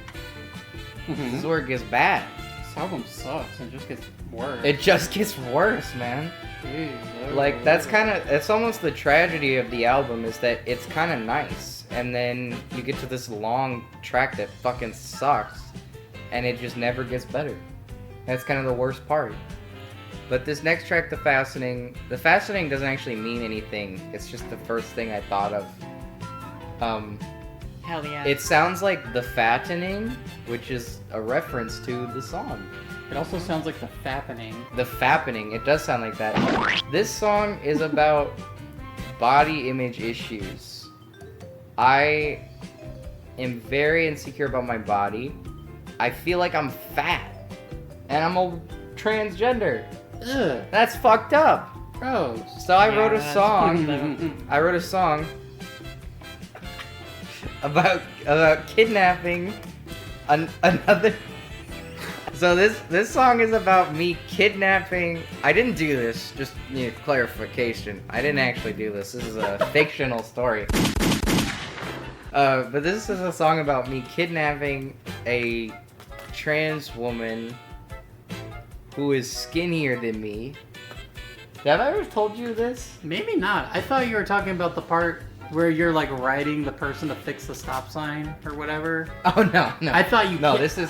This is where it gets bad. This album sucks and just gets worse. It just gets worse, man. Jeez, Like, it's almost the tragedy of the album is that it's kind of nice, and then you get to this long track that fucking sucks, and it just never gets better. That's kind of the worst part. But this next track, The Fastening doesn't actually mean anything. It's just the first thing I thought of. Hell yeah. It sounds like The Fattening, which is a reference to the song. It also sounds like The Fappening. The Fappening, it does sound like that. This song is about body image issues. I am very insecure about my body. I feel like I'm fat. And I'm a transgender. Ugh, That's fucked up. gross. So I wrote a that's song. fucked up. I wrote a song about kidnapping another. So this song is about me kidnapping. I didn't do this. Just clarification. I didn't actually do this. This is a fictional story. But this is a song about me kidnapping a trans woman who is skinnier than me Have I ever told you this? Maybe not. I thought you were talking about the part where you're like riding the person to fix the stop sign or whatever. Oh no. I thought you. No, this is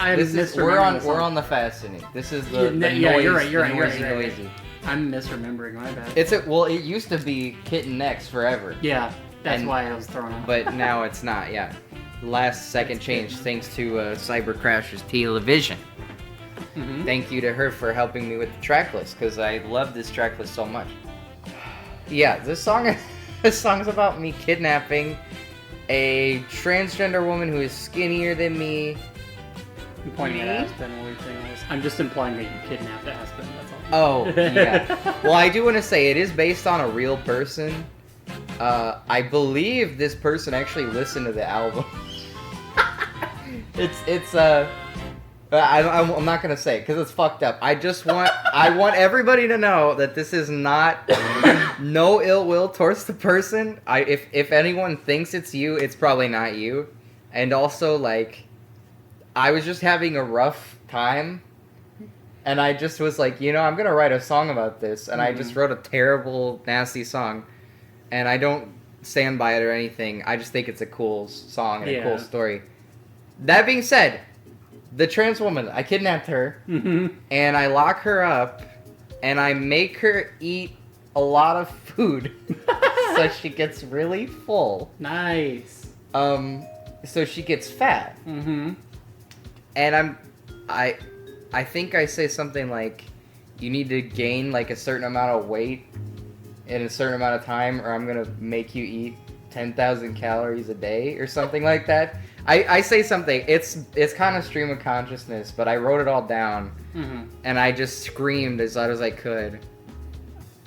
we're on the Fastening. This is the noise. Yeah, you're right. You're right. Noisy. I'm misremembering. My bad. It used to be Kitten X forever. Yeah, that's why I was thrown off. But now it's not. Yeah, last second change thanks to Cyber Crasher's television. Mm-hmm. Thank you to her for helping me with the track list because I love this track list so much. Yeah, this song's about me kidnapping a transgender woman who is skinnier than me. I'm pointing at Aspen while you're saying this. I'm just implying that you kidnapped Aspen. That's all. Oh, yeah. Well, I do want to say it is based on a real person. I believe this person actually listened to the album. I'm not gonna say because it's fucked up. I want everybody to know that this is not no ill will towards the person. If anyone thinks it's you, it's probably not you. And also, like, I was just having a rough time, and I just was like, I'm gonna write a song about this, and I just wrote a terrible, nasty song, and I don't stand by it or anything. I just think it's a cool song and a cool story. That being said. The trans woman, I kidnapped her, and I lock her up, and I make her eat a lot of food, so she gets really full. Nice. So she gets fat. Mm-hmm. And I think I say something like, you need to gain like a certain amount of weight in a certain amount of time, or I'm gonna make you eat 10,000 calories a day, or something like that. I say something. It's kind of stream of consciousness, but I wrote it all down, and I just screamed as loud as I could.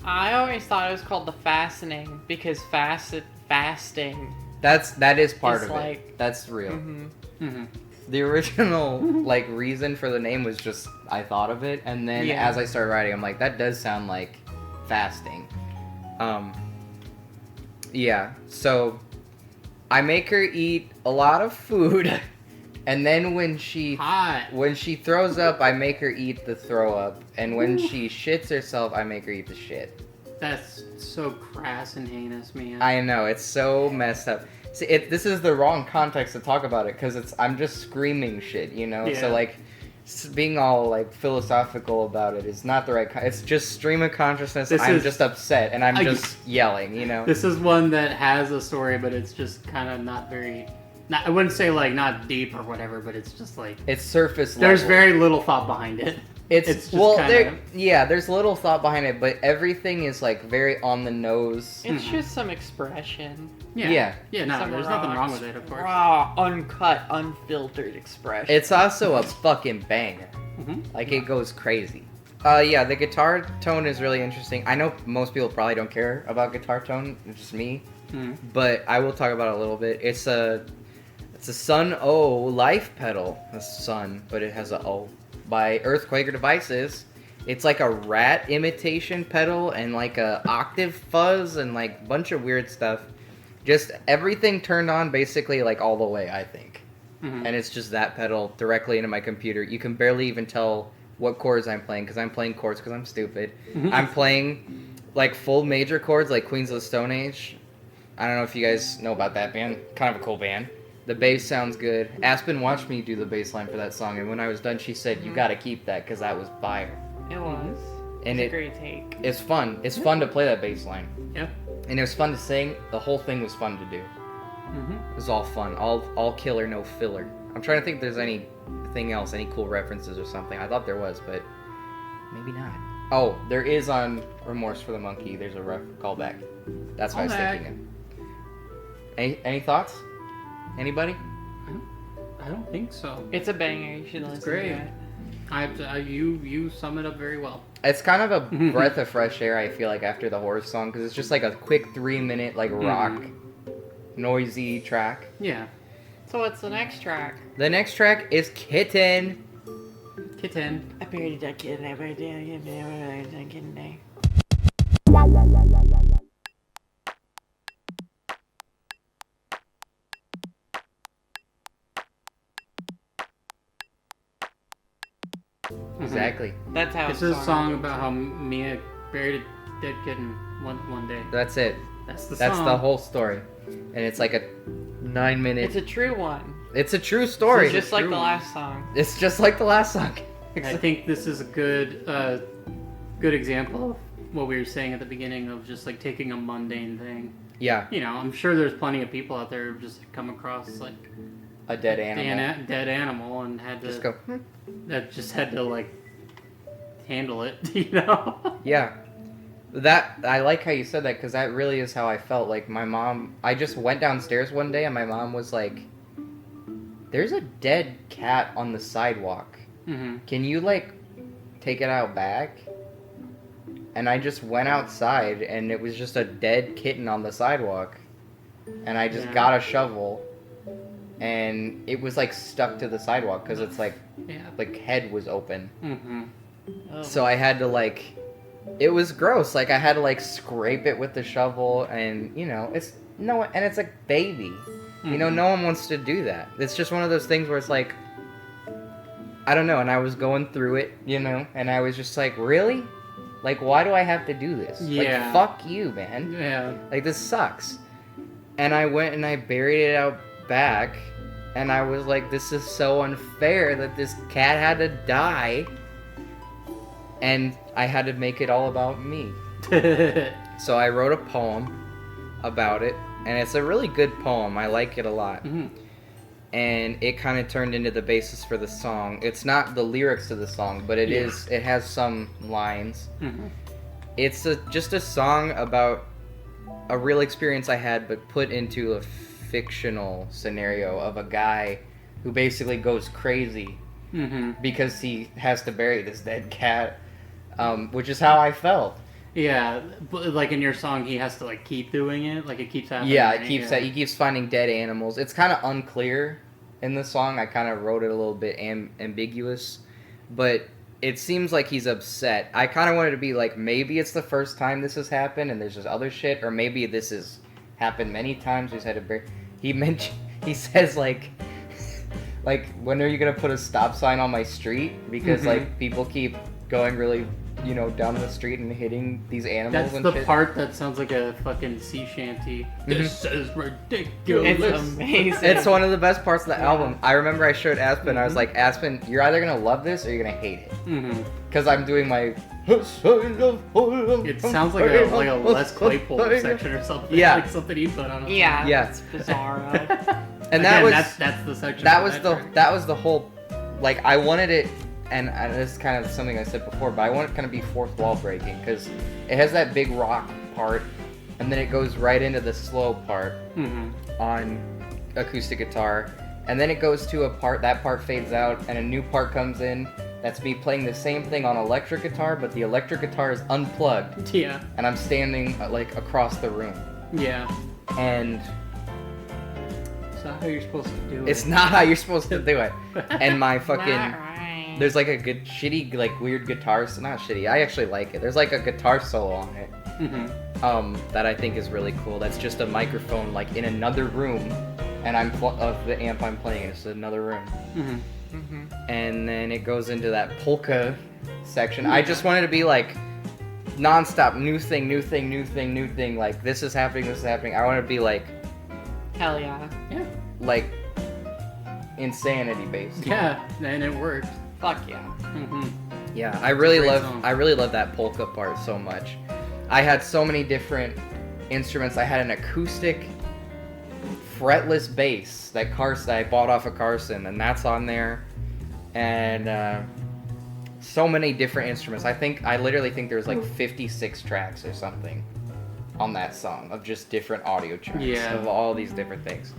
I always thought it was called the Fastening because fasting. That is part of like, it. That's real. Mm-hmm. The original like reason for the name was just I thought of it, and then as I started writing, I'm like, that does sound like fasting. Yeah. So. I make her eat a lot of food, and then when she throws up, I make her eat the throw up, and when she shits herself, I make her eat the shit. That's so crass and heinous, man. I know, it's so messed up. See, this is the wrong context to talk about it, because I'm just screaming shit, Yeah. So, like, being all, like, philosophical about it is not the right it's just stream of consciousness. I'm just upset, and I'm just yelling, This is one that has a story, but it's just kind of not very... I wouldn't say, like, not deep or whatever, but it's just, like... It's surface level. There's very little thought behind it. It's just there's little thought behind it, but everything is, like, very on the nose. It's just some expression. Yeah, no, there's nothing wrong with it, of course. Raw, uncut, unfiltered expression. It's also a fucking banger. Like, it goes crazy. The guitar tone is really interesting. I know most people probably don't care about guitar tone, it's just me. But I will talk about it a little bit. It's a Sun O life pedal. A Sun, but it has a O. By Earthquaker Devices. It's like a rat imitation pedal and like a octave fuzz and like a bunch of weird stuff. Just everything turned on basically like all the way, I think. And it's just that pedal directly into my computer. You can barely even tell what chords I'm playing because I'm playing chords because I'm stupid. I'm playing like full major chords like Queens of the Stone Age. I don't know if you guys know about that band. Kind of a cool band. The bass sounds good. Aspen watched me do the bass line for that song, and when I was done, she said, "You gotta keep that because that was fire." It was. And it's a great take. It's fun. It's fun to play that bass line. Yeah. And it was fun to sing. The whole thing was fun to do. It was all fun. All killer, no filler. I'm trying to think if there's anything else, any cool references or something. I thought there was, but maybe not. Oh, there is on Remorse for the Monkey. There's a callback. That's what I was thinking of. Any thoughts? Anybody? I don't think so. It's a banger. You should listen great. to it. You sum it up very well. It's kind of a breath of fresh air, I feel like, after the horse song, because it's just like a quick 3-minute, like, rock, noisy track. Yeah. So what's the next track? The next track is Kitten. Kitten. I buried that kitten. I buried that kitten. Exactly. That's how This is a song about how Mia buried dead kitten one day. That's it. That's the That's song. the whole story. And it's like a 9-minute... It's a true one. It's a true story. It's just like true the one. last song. It's just like the last song. I think this is a good example of what we were saying at the beginning of just like taking a mundane thing. Yeah. You know, I'm sure there's plenty of people out there who've just come across like A dead animal. dead animal and had to Just go, that just had to like handle it, you know? Yeah. That, I like how you said that, because that really is how I felt. Like, my mom, I just went downstairs one day and my mom was like, there's a dead cat on the sidewalk. Mm-hmm. Can you, like, take it out back? And I just went outside and it was just a dead kitten on the sidewalk. And I just got a shovel and it was, like, stuck to the sidewalk because it's, like, head was open. Mm-hmm. Oh. So I had to, like, it was gross. Like, I had to, like, scrape it with the shovel and, you know, it's a baby. You know, no one wants to do that. It's just one of those things where it's like, I don't know, and I was going through it, you know, and I was just like, really? Like, why do I have to do this? Yeah. Like, fuck you, man. Yeah. Like, this sucks. And I went and I buried it out back, and I was like, this is so unfair that this cat had to die. And I had to make it all about me. So I wrote a poem about it, and it's a really good poem. I like it a lot. Mm-hmm. And it kind of turned into the basis for the song. It's not the lyrics to the song, but it is. It has some lines. Mm-hmm. It's just a song about a real experience I had, but put into a fictional scenario of a guy who basically goes crazy because he has to bury this dead cat, which is how I felt. Yeah, but like in your song, he has to like keep doing it. Like it keeps happening. Yeah, right? he keeps finding dead animals. It's kind of unclear in the song. I kind of wrote it a little bit ambiguous, but it seems like he's upset. I kind of wanted to be like, maybe it's the first time this has happened, and there's just other shit, or maybe this has happened many times. He's had to bury. He says like, when are you gonna put a stop sign on my street? Because like people keep going really, you know, down the street and hitting these animals. That's and the shit. part that sounds like a fucking sea shanty. This is ridiculous. It's amazing. It's one of the best parts of the album. I remember I showed Aspen. I was like, Aspen, you're either gonna love this or you're gonna hate it. Because I'm doing my. It sounds like a Les Claypool section or something. Yeah. Like something he put on. Yeah. It's bizarre. And that's the section. that for was track. that was the whole, like, I wanted it, and this is kind of something I said before, but I want it kind of be fourth wall breaking because it has that big rock part, and then it goes right into the slow part on acoustic guitar, and then it goes to a part, that part fades out, and a new part comes in. That's me playing the same thing on electric guitar, but the electric guitar is unplugged. Yeah. And I'm standing like across the room. Yeah. And It's not how you're supposed to do it. it's not how you're supposed to do it. And my fucking Right. there's like a good shitty like weird guitar, not shitty. I actually like it. There's like a guitar solo on it. That I think is really cool. That's just a microphone like in another room, and of the amp I'm playing. It's another room. And then it goes into that polka section. I just wanted to be like non-stop, new thing. Like this is happening. I want to be like Hell yeah. Yeah. like insanity based. Yeah, and it worked. Fuck yeah. Yeah, I really great love song. that polka part so much. I had so many different instruments. I had an acoustic fretless bass that I bought off of Carson, and that's on there. And so many different instruments. I literally think there's like 56 tracks or something on that song of just different audio tracks of all these different things.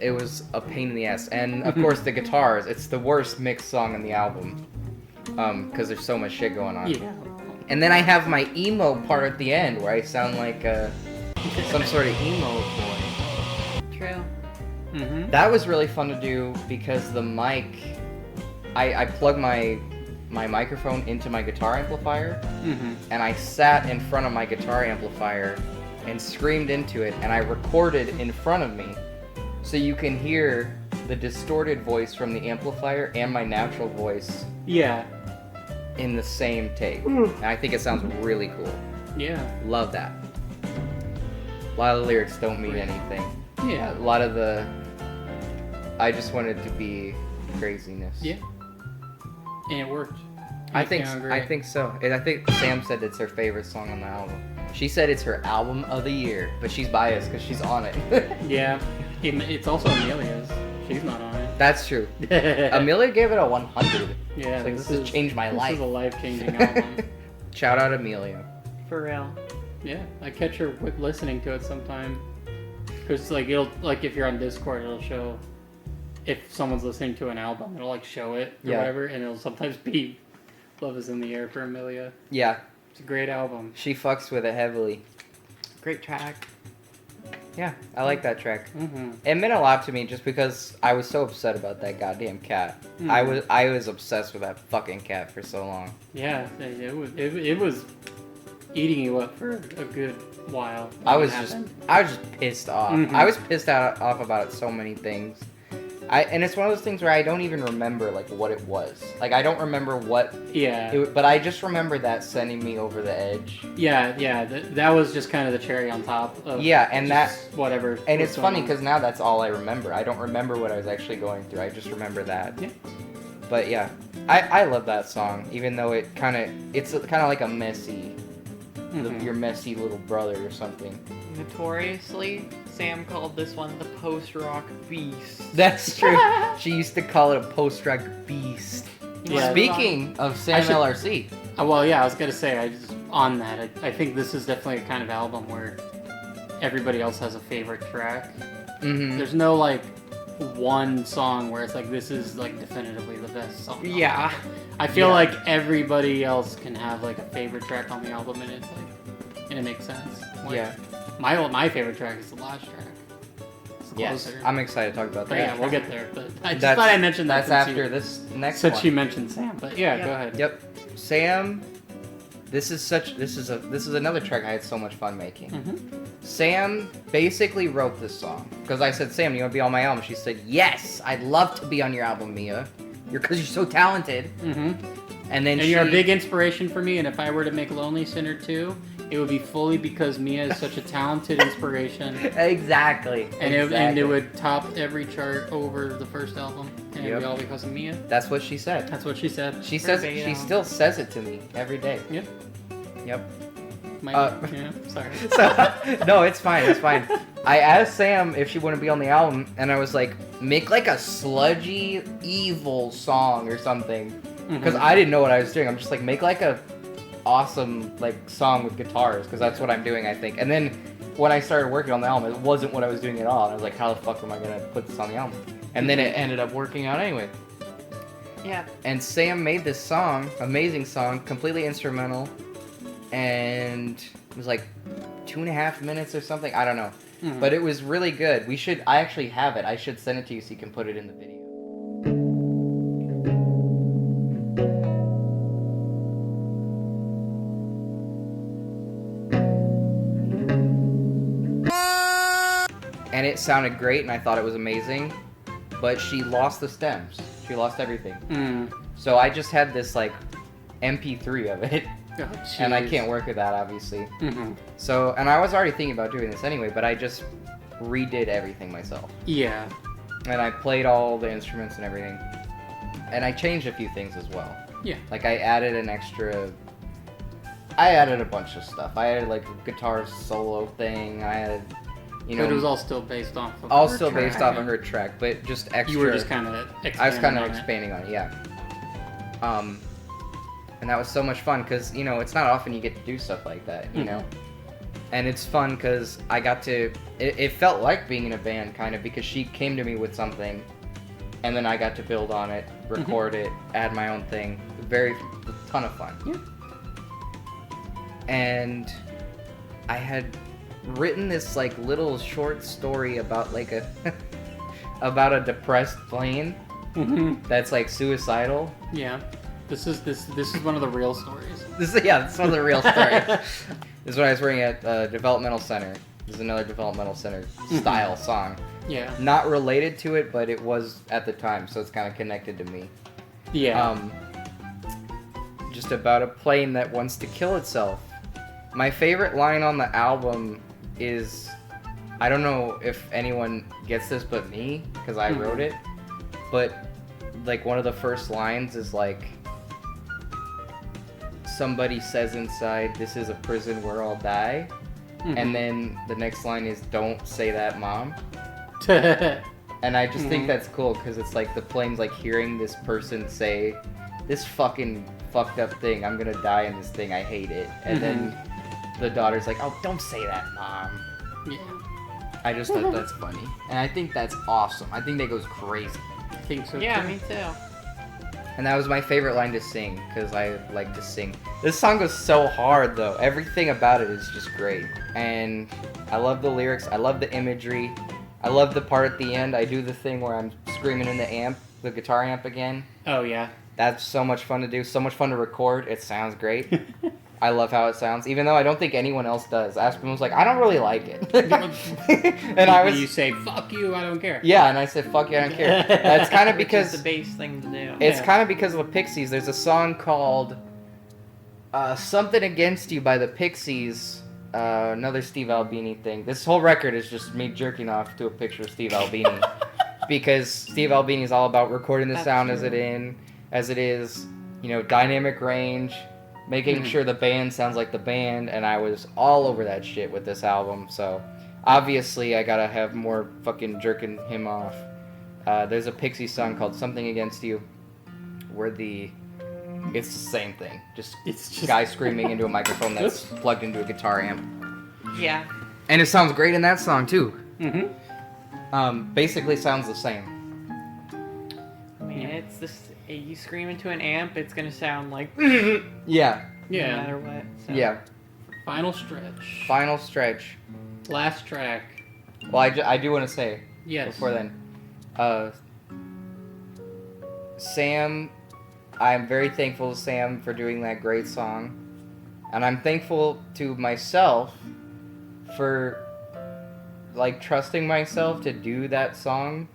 It was a pain in the ass. And of course the guitars, it's the worst mixed song in the album. Because there's so much shit going on. Yeah. And then I have my emo part at the end where I sound like some sort of emo boy. True. That was really fun to do because the mic, I plug my microphone into my guitar amplifier, and I sat in front of my guitar amplifier and screamed into it, and I recorded in front of me, so you can hear the distorted voice from the amplifier and my natural voice Yeah. in the same take. And I think it sounds really cool. Yeah. Love that. A lot of the lyrics don't mean anything. Yeah. A lot of the... I just want it to be craziness. Yeah. And it worked. I think so. And I think Sam said it's her favorite song on the album. She said it's her album of the year, but she's biased because she's on it. Yeah. It's also Amelia's. She's not on it. That's true. Amelia gave it a 100. Yeah. Like, this has changed my life. This is a life-changing album. Shout out Amelia. For real. Yeah. I catch her listening to it sometime. Because, like, if you're on Discord, it'll show... If someone's listening to an album, it'll, like, show it or whatever, and it'll sometimes be Love is in the Air for Amelia. Yeah. It's a great album. She fucks with it heavily. Great track. Yeah, I like that track. Mm-hmm. It meant a lot to me just because I was so upset about that goddamn cat. Mm. I was obsessed with that fucking cat for so long. Yeah, it was eating you up for a good while. I was just pissed off. Mm-hmm. I was pissed off about it so many things. And it's one of those things where I don't even remember like what it was. Like I don't remember what. Yeah. But I just remember that sending me over the edge. Yeah. That was just kind of the cherry on top. Of and that whatever. And it's funny because now that's all I remember. I don't remember what I was actually going through. I just remember that. Yeah. But yeah, I love that song, even though it's kind of like a messy, your messy little brother or something. Notoriously, Sam called this one the post-rock beast. That's true. She used to call it a post-rock beast. Yeah. Speaking of Sam LRC. Well, yeah, I was gonna say on that. I think this is definitely a kind of album where everybody else has a favorite track. Mm-hmm. There's no like one song where it's like this is like definitively the best song. Yeah. I feel like everybody else can have like a favorite track on the album, and it makes sense. Like, Yeah. My favorite track is the last track. It's Yes, closer. I'm excited to talk about But that. yeah, we'll get there. But I just thought I mentioned that. That's after this next since one. you mentioned Sam. But yeah, go ahead. Yep, Sam. This is another track I had so much fun making. Mm-hmm. Sam basically wrote this song because I said, "Sam, you want to be on my album?" She said, "Yes, I'd love to be on your album, Mia. Because you're so talented." Mm-hmm. And then you're a big inspiration for me. And if I were to make Lonely Sinner 2, it would be fully because Mia is such a talented inspiration. Exactly. And it would top every chart over the first album. And it would be all because of Mia. That's what she said. That's what she said. She still says it to me every day. Yep. Yep. Sorry. So, no, it's fine. It's fine. I asked Sam if she wouldn't be on the album, and I was like, make like a sludgy, evil song or something. Because I didn't know what I was doing. I'm just like, make like a awesome like song with guitars, because that's what I'm doing, I think. And then when I started working on the album, it wasn't what I was doing at all. And I was like, how the fuck am I gonna put this on the album? And then it ended up working out anyway. Yeah. And Sam made this song, amazing song, completely instrumental, and it was like 2.5 minutes or something. I don't know, but it was really good. I actually have it. I should send it to you so you can put it in the video. And it sounded great, and I thought it was amazing, but she lost the stems. She lost everything. So I just had this like MP3 of it, and I can't work with that, obviously. So, and I was already thinking about doing this anyway, but I just redid everything myself. Yeah. And I played all the instruments and everything, and I changed a few things as well. Yeah. Like I added a bunch of stuff. I added like a guitar solo thing. I added, but it was all still based off of all her still track. based off of her track, but just extra. You were just kind of I was kind of expanding on it, yeah. And that was so much fun because it's not often you get to do stuff like that, you know. And it's fun because I got to. It felt like being in a band, kind of, because she came to me with something, and then I got to build on it, record it, add my own thing. A ton of fun. Yeah. And I had written this like little short story about like about a depressed plane that's like suicidal. Yeah. This is one of the real stories. This is one of the real stories. This is when I was working at Developmental Center. This is another Developmental Center style song. Yeah. Not related to it, but it was at the time, so it's kind of connected to me. Yeah. Just about a plane that wants to kill itself. My favorite line on the album is, I don't know if anyone gets this but me, because I wrote it, but like one of the first lines is like, somebody says inside, this is a prison where I'll die. And then the next line is, don't say that, Mom. And I just think that's cool, because it's like the plane's like hearing this person say, this fucking fucked up thing, I'm gonna die in this thing, I hate it. And then the daughter's like, oh, don't say that, Mom. Yeah. I just thought that's funny. And I think that's awesome. I think that goes crazy. I think so Yeah, too. me too. And that was my favorite line to sing, because I like to sing. This song goes so hard, though. Everything about it is just great. And I love the lyrics. I love the imagery. I love the part at the end. I do the thing where I'm screaming in the guitar amp again. Oh, yeah. That's so much fun to do. So much fun to record. It sounds great. I love how it sounds, even though I don't think anyone else does. Aspen was like, I don't really like it. And I was... You say, fuck you, I don't care. Yeah, and I said, fuck you, I don't care. That's kind of because... Which is the base thing to do. It's kind of because of the Pixies. There's a song called Something Against You by the Pixies. Another Steve Albini thing. This whole record is just me jerking off to a picture of Steve Albini. Because Steve Albini is all about recording the sound as it is, you know, dynamic range, making sure the band sounds like the band, and I was all over that shit with this album, so obviously I gotta have more fucking jerking him off. There's a Pixie song called Something Against You, where it's the same thing, just guy screaming into a microphone that's plugged into a guitar amp. Yeah. And it sounds great in that song too. Basically sounds the same. I mean, it's this. You scream into an amp, it's gonna sound like. Yeah. No matter what. So. Yeah. Final stretch. Final stretch. Last track. Well, I do want to say, Yes. before then, Sam, I'm very thankful to Sam for doing that great song, and I'm thankful to myself for, like, trusting myself to do that song,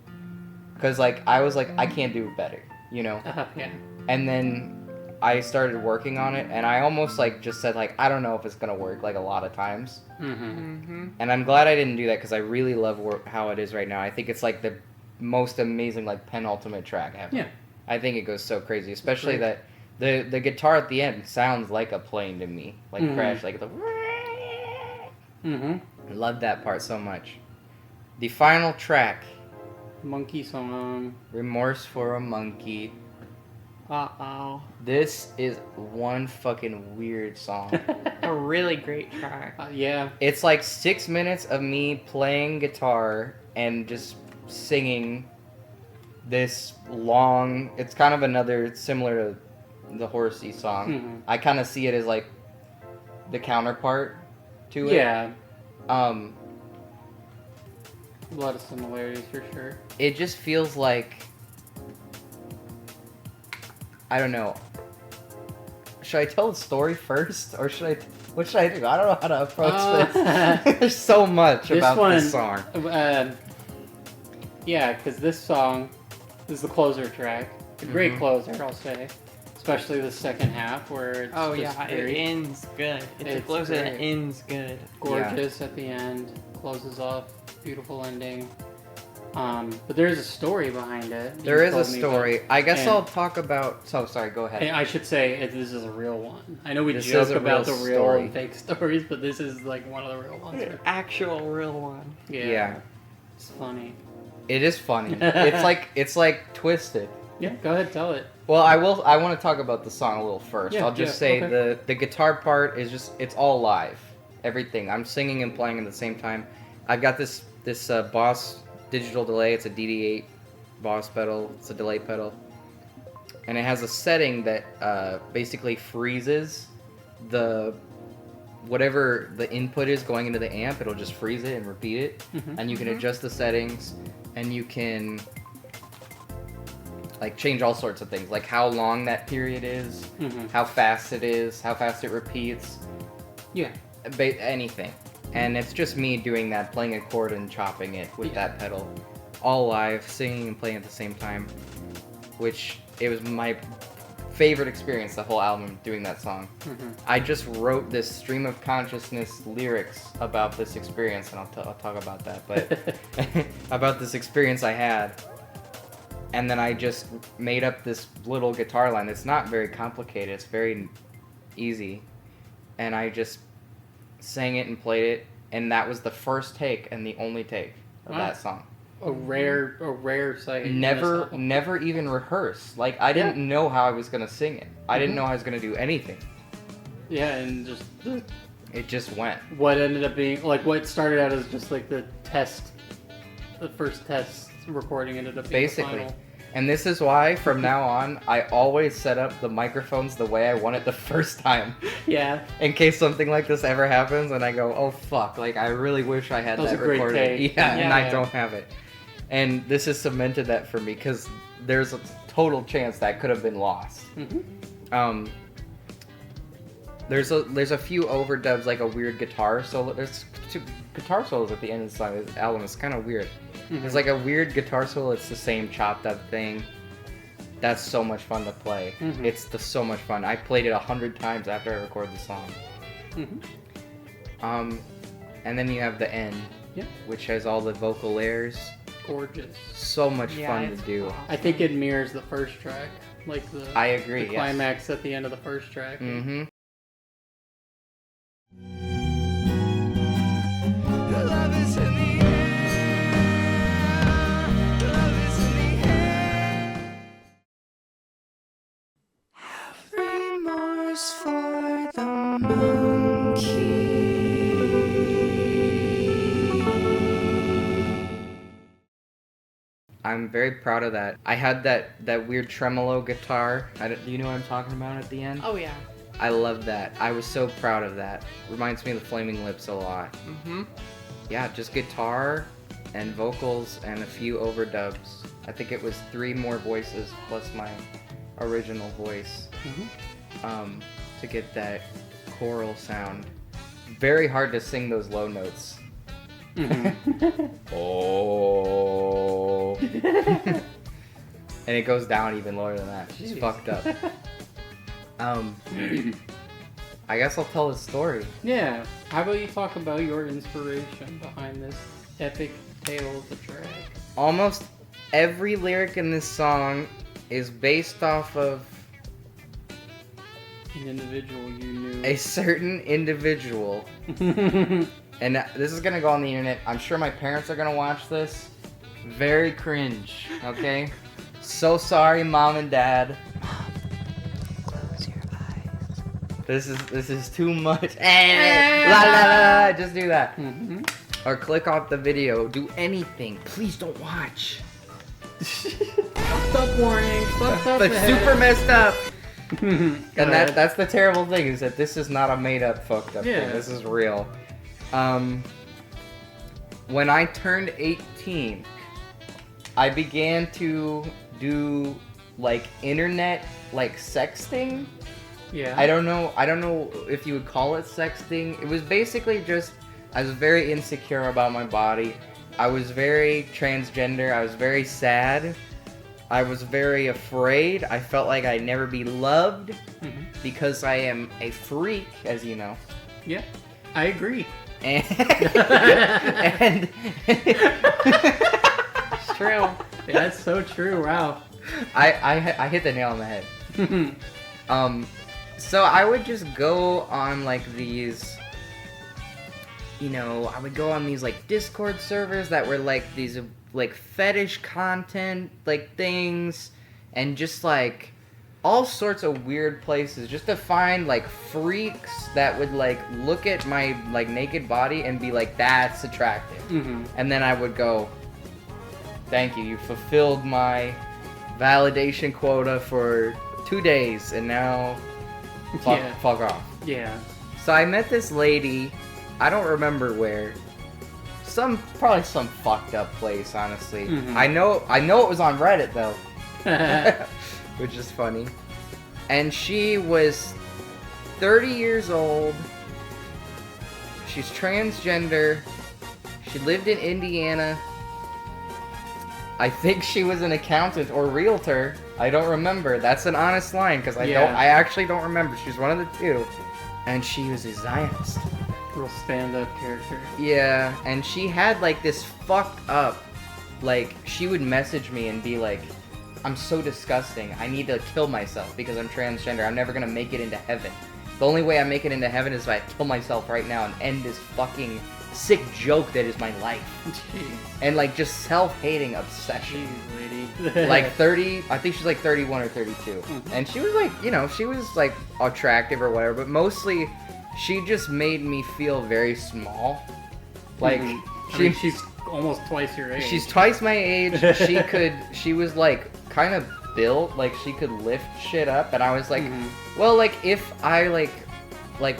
because, like, I was like, I can't do it better, you know? Yeah. And then I started working on it, and I almost, like, just said, like, I don't know if it's gonna work, like, a lot of times. And I'm glad I didn't do that, because I really love how it is right now. I think it's, like, the most amazing, like, penultimate track ever. Yeah. I think it goes so crazy, especially that the guitar at the end sounds like a plane to me, like Crash, like the. I love that part so much. The final track, Monkey song. Remorse for a Monkey. Uh-oh. This is one fucking weird song. A really great track. Yeah. It's like 6 minutes of me playing guitar and just singing this long. It's kind of another similar to the Horsey song. I kind of see it as like the counterpart to it. Yeah. A lot of similarities for sure. It just feels like, I don't know. Should I tell the story first, or what should I do? I don't know how to approach this. There's so much about this song. Yeah, because this song is the closer track. A great closer, I'll say. Especially the second half, where it's it ends good. It's a closer that ends good. Gorgeous at the end. Closes off. Beautiful ending. But there's a story behind it. There is a story. I guess I'll talk about... So, sorry, go ahead. I should say this is a real one. I know we This joke is a about real the real story. and fake stories, but this is like one of the real ones. Actual real one. Yeah. It's funny. It is funny. It's like twisted. Yeah, go ahead, tell it. Well, I want to talk about the song a little first. Yeah, I'll just say okay. the guitar part is it's all live. Everything. I'm singing and playing at the same time. I've got this Boss digital delay. It's a DD8 Boss pedal. It's a delay pedal. And it has a setting that basically freezes whatever the input is going into the amp. It'll just freeze it and repeat it. And you can adjust the settings, and you can like change all sorts of things, like how long that period is, how fast it is, how fast it repeats. Yeah. Anything. And it's just me doing that, playing a chord and chopping it with that pedal. All live, singing and playing at the same time. Which, it was my favorite experience, the whole album, doing that song. Mhm. I just wrote this stream of consciousness lyrics about this experience, and I'll talk about that, but about this experience I had. And then I just made up this little guitar line. It's not very complicated, it's very easy. And I just sang it and played it, and that was the first take and the only take of Wow. that song. A rare sight. Never even rehearsed. Like, I didn't know how I was gonna sing it. I didn't Mhm. know I was gonna do anything. Yeah, and just It just went. what ended up being like what started out as just like the first test recording ended up being Basically. the final. And this is why, from now on, I always set up the microphones the way I want it the first time. Yeah, In case something like this ever happens and I go, oh fuck, like I really wish I had That was that a great recorded. take. Yeah, and I Yeah. don't have it. And this has cemented that for me because there's a total chance that could have been lost. hmm There's a few overdubs, like a weird guitar solo. There's two guitar solos at the end of the song. This album is kind of weird. It's like a weird guitar solo. It's the same chopped up thing. That's so much fun to play. Mhm. It's so much fun. I played it 100 times after I recorded the song. And then you have the end, Yeah. which has all the vocal layers. Gorgeous. So much Yeah, fun to it's do. awesome. I think it mirrors the first track, like the I agree. the climax at the end of the first track. Yes. Mm-hmm. Remorse for the monkey. I'm very proud of that. I had that weird tremolo guitar. Do you know what I'm talking about at the end? Oh yeah. I love that. I was so proud of that. Reminds me of the Flaming Lips a lot. Mm-hmm. Yeah, just guitar and vocals and a few overdubs. I think it was 3 more voices plus my original voice to get that choral sound. Very hard to sing those low notes. Oh. And it goes down even lower than that. It's Jeez. fucked up. I guess I'll tell the story. Yeah. How about you talk about your inspiration behind this epic tale of the track? Almost every lyric in this song is based off of An individual you knew. a certain individual. And this is gonna go on the internet. I'm sure my parents are gonna watch this. Very cringe, okay? So sorry, Mom and Dad. Close your eyes. This is too much. La, la, la, la, just do that. Or click off the video. Do anything. Please don't watch. Fucked up warning. Fucked up But ahead. super messed up. Go And ahead. that's the terrible thing, is that this is not a made up fucked up Yeah. thing. This is real. When I turned 18, I began to do like internet like sexting. Yeah. I don't know if you would call it sexting. It was basically just I was very insecure about my body. I was very transgender. I was very sad. I was very afraid. I felt like I'd never be loved because I am a freak, as you know. Yeah. I agree. And, and It's true. Yeah, that's so true. Wow. I hit the nail on the head. So I would just go on like these, I would go on these like Discord servers that were like these like fetish content like things, and just like all sorts of weird places just to find like freaks that would like look at my like naked body and be like, that's attractive. And then I would go, thank you, you fulfilled my validation quota for 2 days, and now fuck off. Yeah. So I met this lady, I don't remember where. Probably some fucked up place, honestly. I know it was on Reddit though. Which is funny. And she was 30 years old. She's transgender. She lived in Indiana. I think she was an accountant or realtor. I don't remember. That's an honest line because I actually don't remember. She's one of the two, and she was a Zionist. Real stand-up character. Yeah, and she had like this fucked up, like she would message me and be like, "I'm so disgusting. I need to kill myself because I'm transgender. I'm never gonna make it into heaven. The only way I make it into heaven is if I kill myself right now and end this fucking sick joke that is my life." Jeez. And like just self-hating obsession. Jeez, lady. Like 30, I think she's like 31 or 32. Mhm. And she was like, you know, she was like attractive or whatever, but mostly she just made me feel very small. Like, Mhm. I mean, she's almost twice your age. she's twice my age. She was like kind of built, like she could lift shit up. And I was like, Mhm. well, like if I like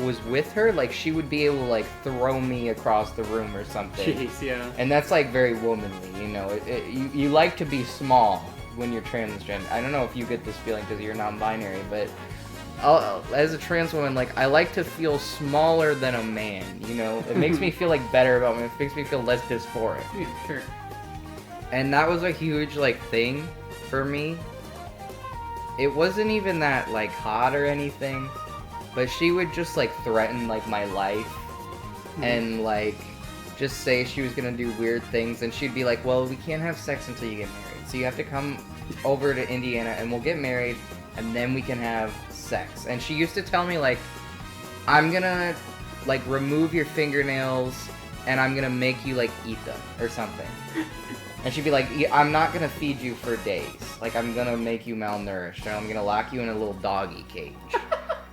was with her, like she would be able to like throw me across the room or something. Jeez, yeah. And that's like very womanly, you know. You like to be small when you're transgender. I don't know if you get this feeling because you're non-binary, but as a trans woman, like I like to feel smaller than a man. You know, it makes me feel like better about me. It makes me feel less dysphoric. Yeah, sure. And that was a huge like thing for me. It wasn't even that like hot or anything, but she would just like threaten like my life and like just say she was gonna do weird things, and she'd be like, well, we can't have sex until you get married, so you have to come over to Indiana and we'll get married and then we can have sex. And she used to tell me like, I'm gonna like remove your fingernails and I'm gonna make you like eat them or something. And she'd be like, I'm not gonna feed you for days, like I'm gonna make you malnourished, and I'm gonna lock you in a little doggy cage.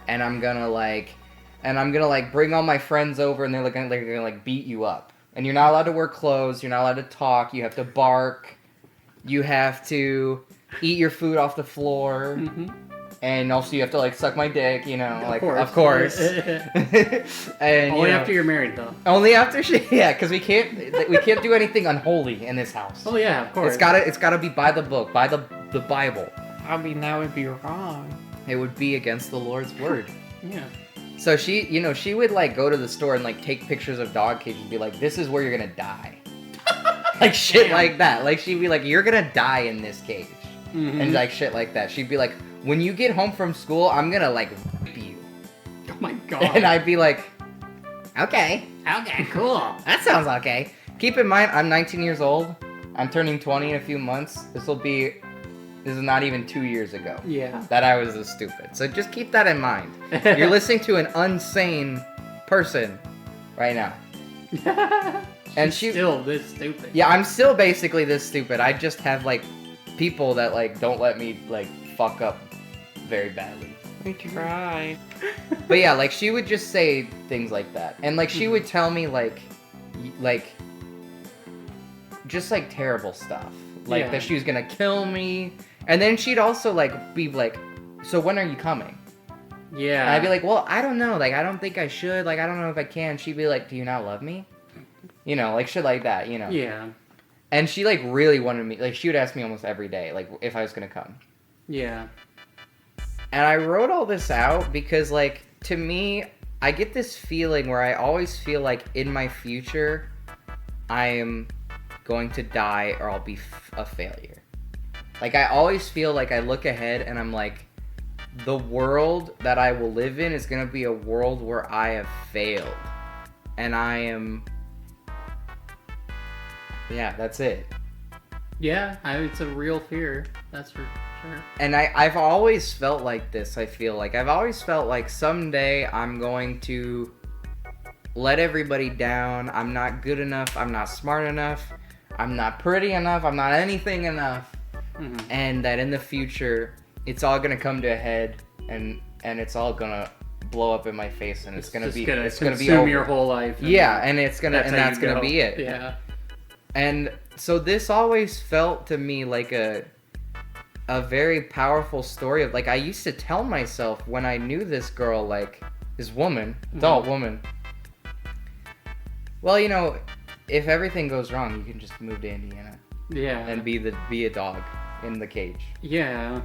And I'm gonna bring all my friends over, and they're gonna like beat you up. And you're not allowed to wear clothes. You're not allowed to talk. You have to bark. You have to eat your food off the floor. Mm-hmm. And also you have to like suck my dick. You know, Of course. And Only you know, after you're married, though. only after because we can't do anything unholy in this house. Oh yeah, of course. It's gotta be by the book, by the Bible. I mean, that would be wrong. It would be against the Lord's word. Yeah. So she would like go to the store and like take pictures of dog cages and be like, this is where you're gonna die. Like shit like that. Like she'd be like, you're gonna die in this cage. Mm-hmm. And like shit like that. She'd be like, when you get home from school, I'm gonna like whip you. Oh my god. And I'd be like, okay. Okay, cool. That sounds okay. Keep in mind, I'm 19 years old. I'm turning 20 in a few months. This is not even 2 years ago. Yeah. That I was this stupid. So just keep that in mind. You're listening to an insane person right now. And She's still this stupid. Yeah, I'm still basically this stupid. I just have like people that like don't let me like fuck up very badly. We try. But yeah, like she would just say things like that. And like she would tell me like just like terrible stuff. Like that she was gonna kill me. And then she'd also like be like, so when are you coming? Yeah. And I'd be like, well, I don't know. Like, I don't think I should. Like, I don't know if I can. She'd be like, do you not love me? You know, like shit like that, you know. Yeah. And she like really wanted me, like she would ask me almost every day, like if I was gonna come. Yeah. And I wrote all this out because like, to me, I get this feeling where I always feel like in my future, I am going to die or I'll be a failure. Like, I always feel like I look ahead and I'm like, the world that I will live in is going to be a world where I have failed. And I am... Yeah, that's it. Yeah, it's a real fear. That's for sure. And I've always felt like this, I feel like. I've always felt like someday I'm going to let everybody down. I'm not good enough. I'm not smart enough. I'm not pretty enough. I'm not anything enough. Mm-hmm. And that in the future, it's all gonna come to a head, and it's all gonna blow up in my face, and it's gonna be over. Your whole life. Yeah, and that's gonna go. be it. Yeah. And so this always felt to me like a very powerful story of like I used to tell myself when I knew this girl, like this woman, adult woman. Well, you know, if everything goes wrong, you can just move to Indiana. Yeah. And be a dog in the cage. Yeah.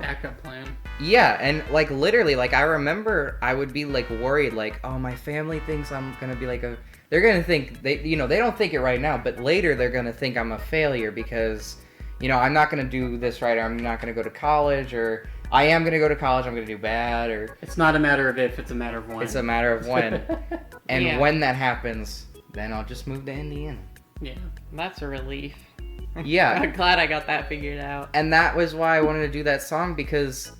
Backup plan. Yeah, and like literally, like I remember I would be like worried, like, oh, my family thinks I'm gonna be like they're gonna think they don't think it right now, but later they're gonna think I'm a failure because, you know, I'm not going to do this right, or I'm not going to go to college, or I am going to go to college, I'm going to do bad, or... It's not a matter of if, it's a matter of when. It's a matter of when. And Yeah. when that happens, then I'll just move to Indiana. Yeah. That's a relief. Yeah. I'm glad I got that figured out. And that was why I wanted to do that song, because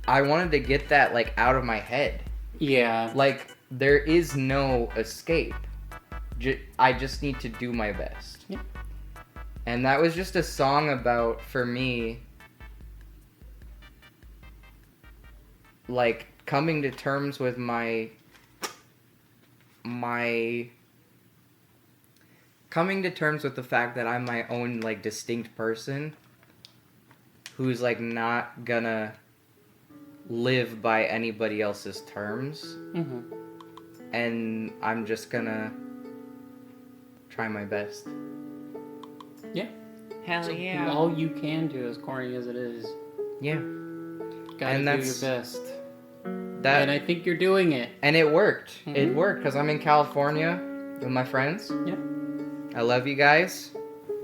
I wanted to get that, like, out of my head. Yeah. Like, there is no escape. I just need to do my best. Yeah. And that was just a song about, for me, like, coming to terms with coming to terms with the fact that I'm my own, like, distinct person who's, like, not gonna live by anybody else's terms. Mm-hmm. And I'm just gonna try my best. Yeah. Hell So yeah. all you can do, as corny as it is, Yeah. gotta And do your that's- best. That And I think you're doing it. And it worked. Mhm. It worked because I'm in California with my friends. Yeah. I love you guys,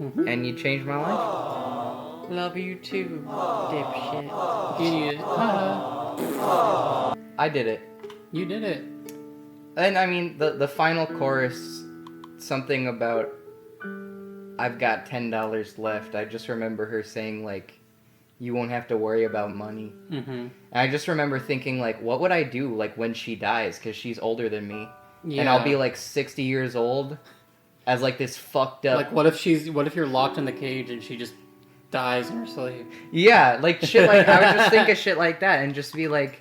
Mm-hmm. and you changed my life. Love you too, dipshit. Idiot. I did it. You did it. And I mean, the final chorus, something about I've got $10 left. I just remember her saying, like, you won't have to worry about money. Mm-hmm. And I just remember thinking, like, what would I do, like, when she dies? Because she's older than me. Yeah. And I'll be, like, 60 years old as, like, this fucked up... Like, what if you're locked in the cage and she just dies in her sleep? Yeah, like, shit like... I would just think of shit like that and just be like,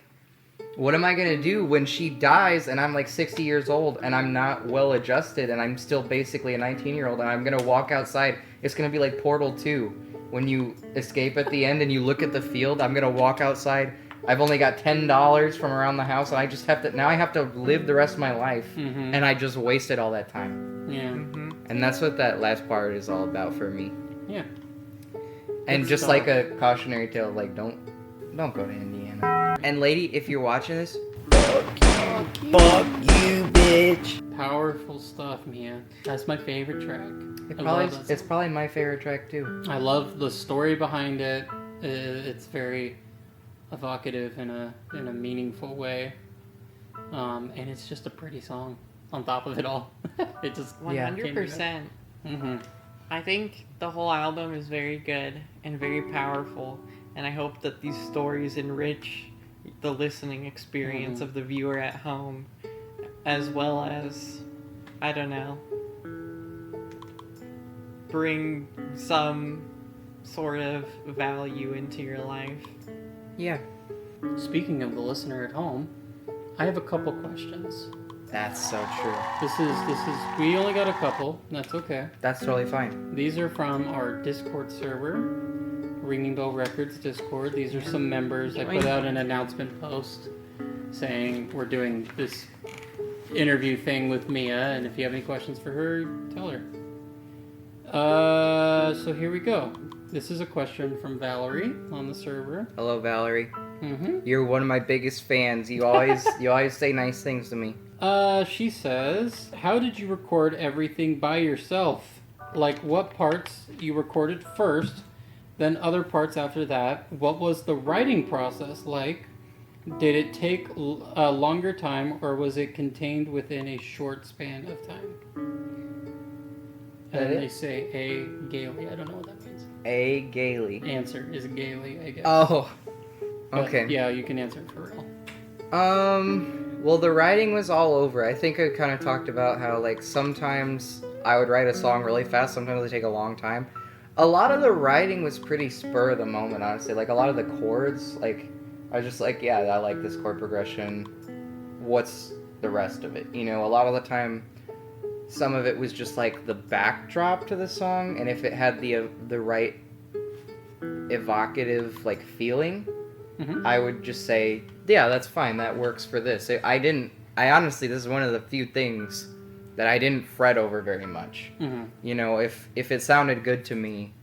what am I going to do when she dies and I'm, like, 60 years old and I'm not well-adjusted and I'm still basically a 19-year-old and I'm going to walk outside? It's going to be like Portal 2. When you escape at the end and you look at the field, I'm gonna walk outside. I've only got $10 from around the house, and I just have to. Now I have to live the rest of my life, Mm-hmm. and I just wasted all that time. Yeah. Mm-hmm. And that's what that last part is all about for me. Yeah. And Good just stuff. like a cautionary tale, like don't go to Indiana. And lady, if you're watching this, Fuck you, bitch. Powerful stuff, Mia. That's my favorite track. it's probably my favorite track too. I love the story behind it. It's very evocative in a meaningful way, and it's just a pretty song. On top of it all, it just 100%. Mm-hmm. I think the whole album is very good and very powerful, and I hope that these stories enrich the listening experience of the viewer at home, as well as, I don't know, bring some sort of value into your life. Yeah, Speaking of the listener at home, I have a couple questions. that's so true. This is we only got a couple. That's okay. That's totally fine. These are from our Discord server, Ringing Bell Records Discord. These are some members. I put out an announcement post saying we're doing this interview thing with Mia, and if you have any questions for her, tell her. So here we go. This is a question from Valerie on the server. Hello, Valerie. Mm-hmm. You're one of my biggest fans. You always say nice things to me. She says, how did you record everything by yourself? Like, what parts you recorded first, then other parts after that? What was the writing process like? Did it take a longer time, or was it contained within a short span of time? And they say A. Gaily. I don't know what that means. A. Gaily. Answer is Gaily, I guess. Oh, But, okay. yeah, you can answer it for real. Well, the writing was all over. I think I kind of talked about how, like, sometimes I would write a song really fast, sometimes it take a long time. A lot of the writing was pretty spur of the moment, honestly. Like, a lot of the chords, like, I was just like, yeah, I like this chord progression. What's the rest of it? You know, a lot of the time, some of it was just, like, the backdrop to the song, and if it had the right evocative, like, feeling, Mm-hmm. I would just say, yeah, that's fine. That works for this. I honestly, this is one of the few things that I didn't fret over very much. Mm-hmm. You know, if it sounded good to me,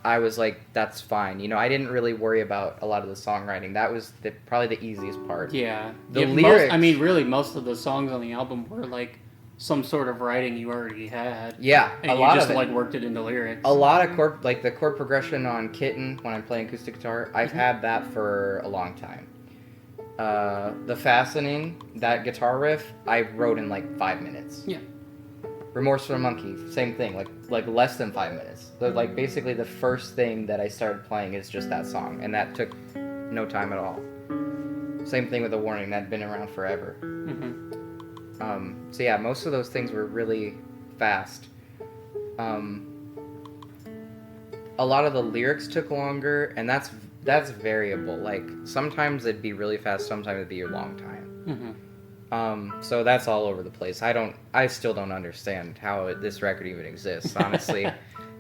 I was like, that's fine. You know, I didn't really worry about a lot of the songwriting. That was probably the easiest part. Yeah. The Yeah, lyrics... really, most of the songs on the album were, like, some sort of writing you already had. Yeah, And a you lot just of it. like worked it into lyrics. A lot of chord, like the chord progression on Kitten when I'm playing acoustic guitar, I've Mm-hmm. had that for a long time. The Fastening, that guitar riff, I wrote in like 5 minutes. Yeah. Remorse for a Monkey, same thing, like less than 5 minutes. Like basically the first thing that I started playing is just that song, and that took no time at all. Same thing with The Warning, that'd been around forever. Mm-hmm. So yeah, most of those things were really fast. A lot of the lyrics took longer, and that's variable. Like sometimes it'd be really fast, sometimes it'd be a long time. Mm-hmm. So that's all over the place. I still don't understand how this record even exists, honestly.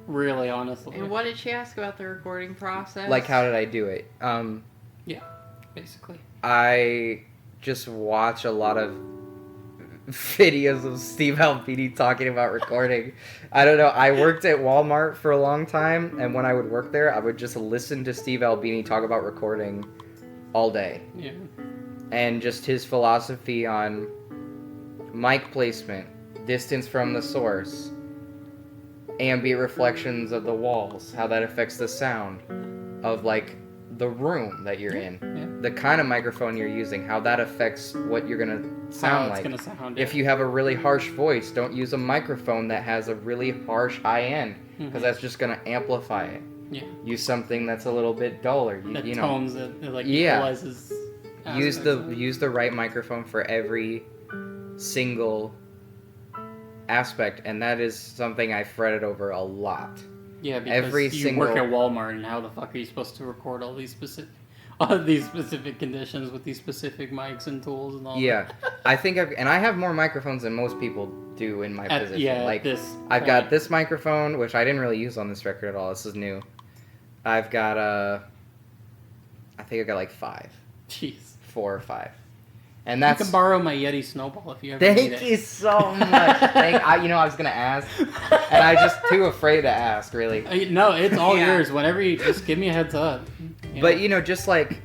Really, honestly. And what did she ask about the recording process? Like, how did I do it? Yeah, basically. I just watch a lot of videos of Steve Albini talking about recording. I don't know. I worked at Walmart for a long time, and when I would work there, I would just listen to Steve Albini talk about recording all day. Yeah. And just his philosophy on mic placement, distance from the source, ambient reflections of the walls, how that affects the sound of like the room that you're in, the kind of microphone you're using, how that affects what you're gonna sound How it's like. gonna sound. If you have a really harsh voice, don't use a microphone that has a really harsh high end, because that's just gonna amplify it. Yeah. Use something that's a little bit duller. That You know, tones that like Yeah. equalizes. use aspects the of it. use the right microphone for every single aspect, and that is something I fretted over a lot. Yeah, because every you single- work at Walmart, and how the fuck are you supposed to record all these specific conditions with these specific mics and tools and all? Yeah, I think I have more microphones than most people do in my At, position. yeah, like this. I've got point. this microphone, which I didn't really use on this record at all. This is new. I've got I think I got like jeez. 4 or 5, and You that's. can borrow my Yeti Snowball if you ever need Thank it. you so much. I was gonna ask, and I just too afraid to ask, really. No, it's all Yeah. yours. Whenever you just give me a heads up. Yeah. But just like,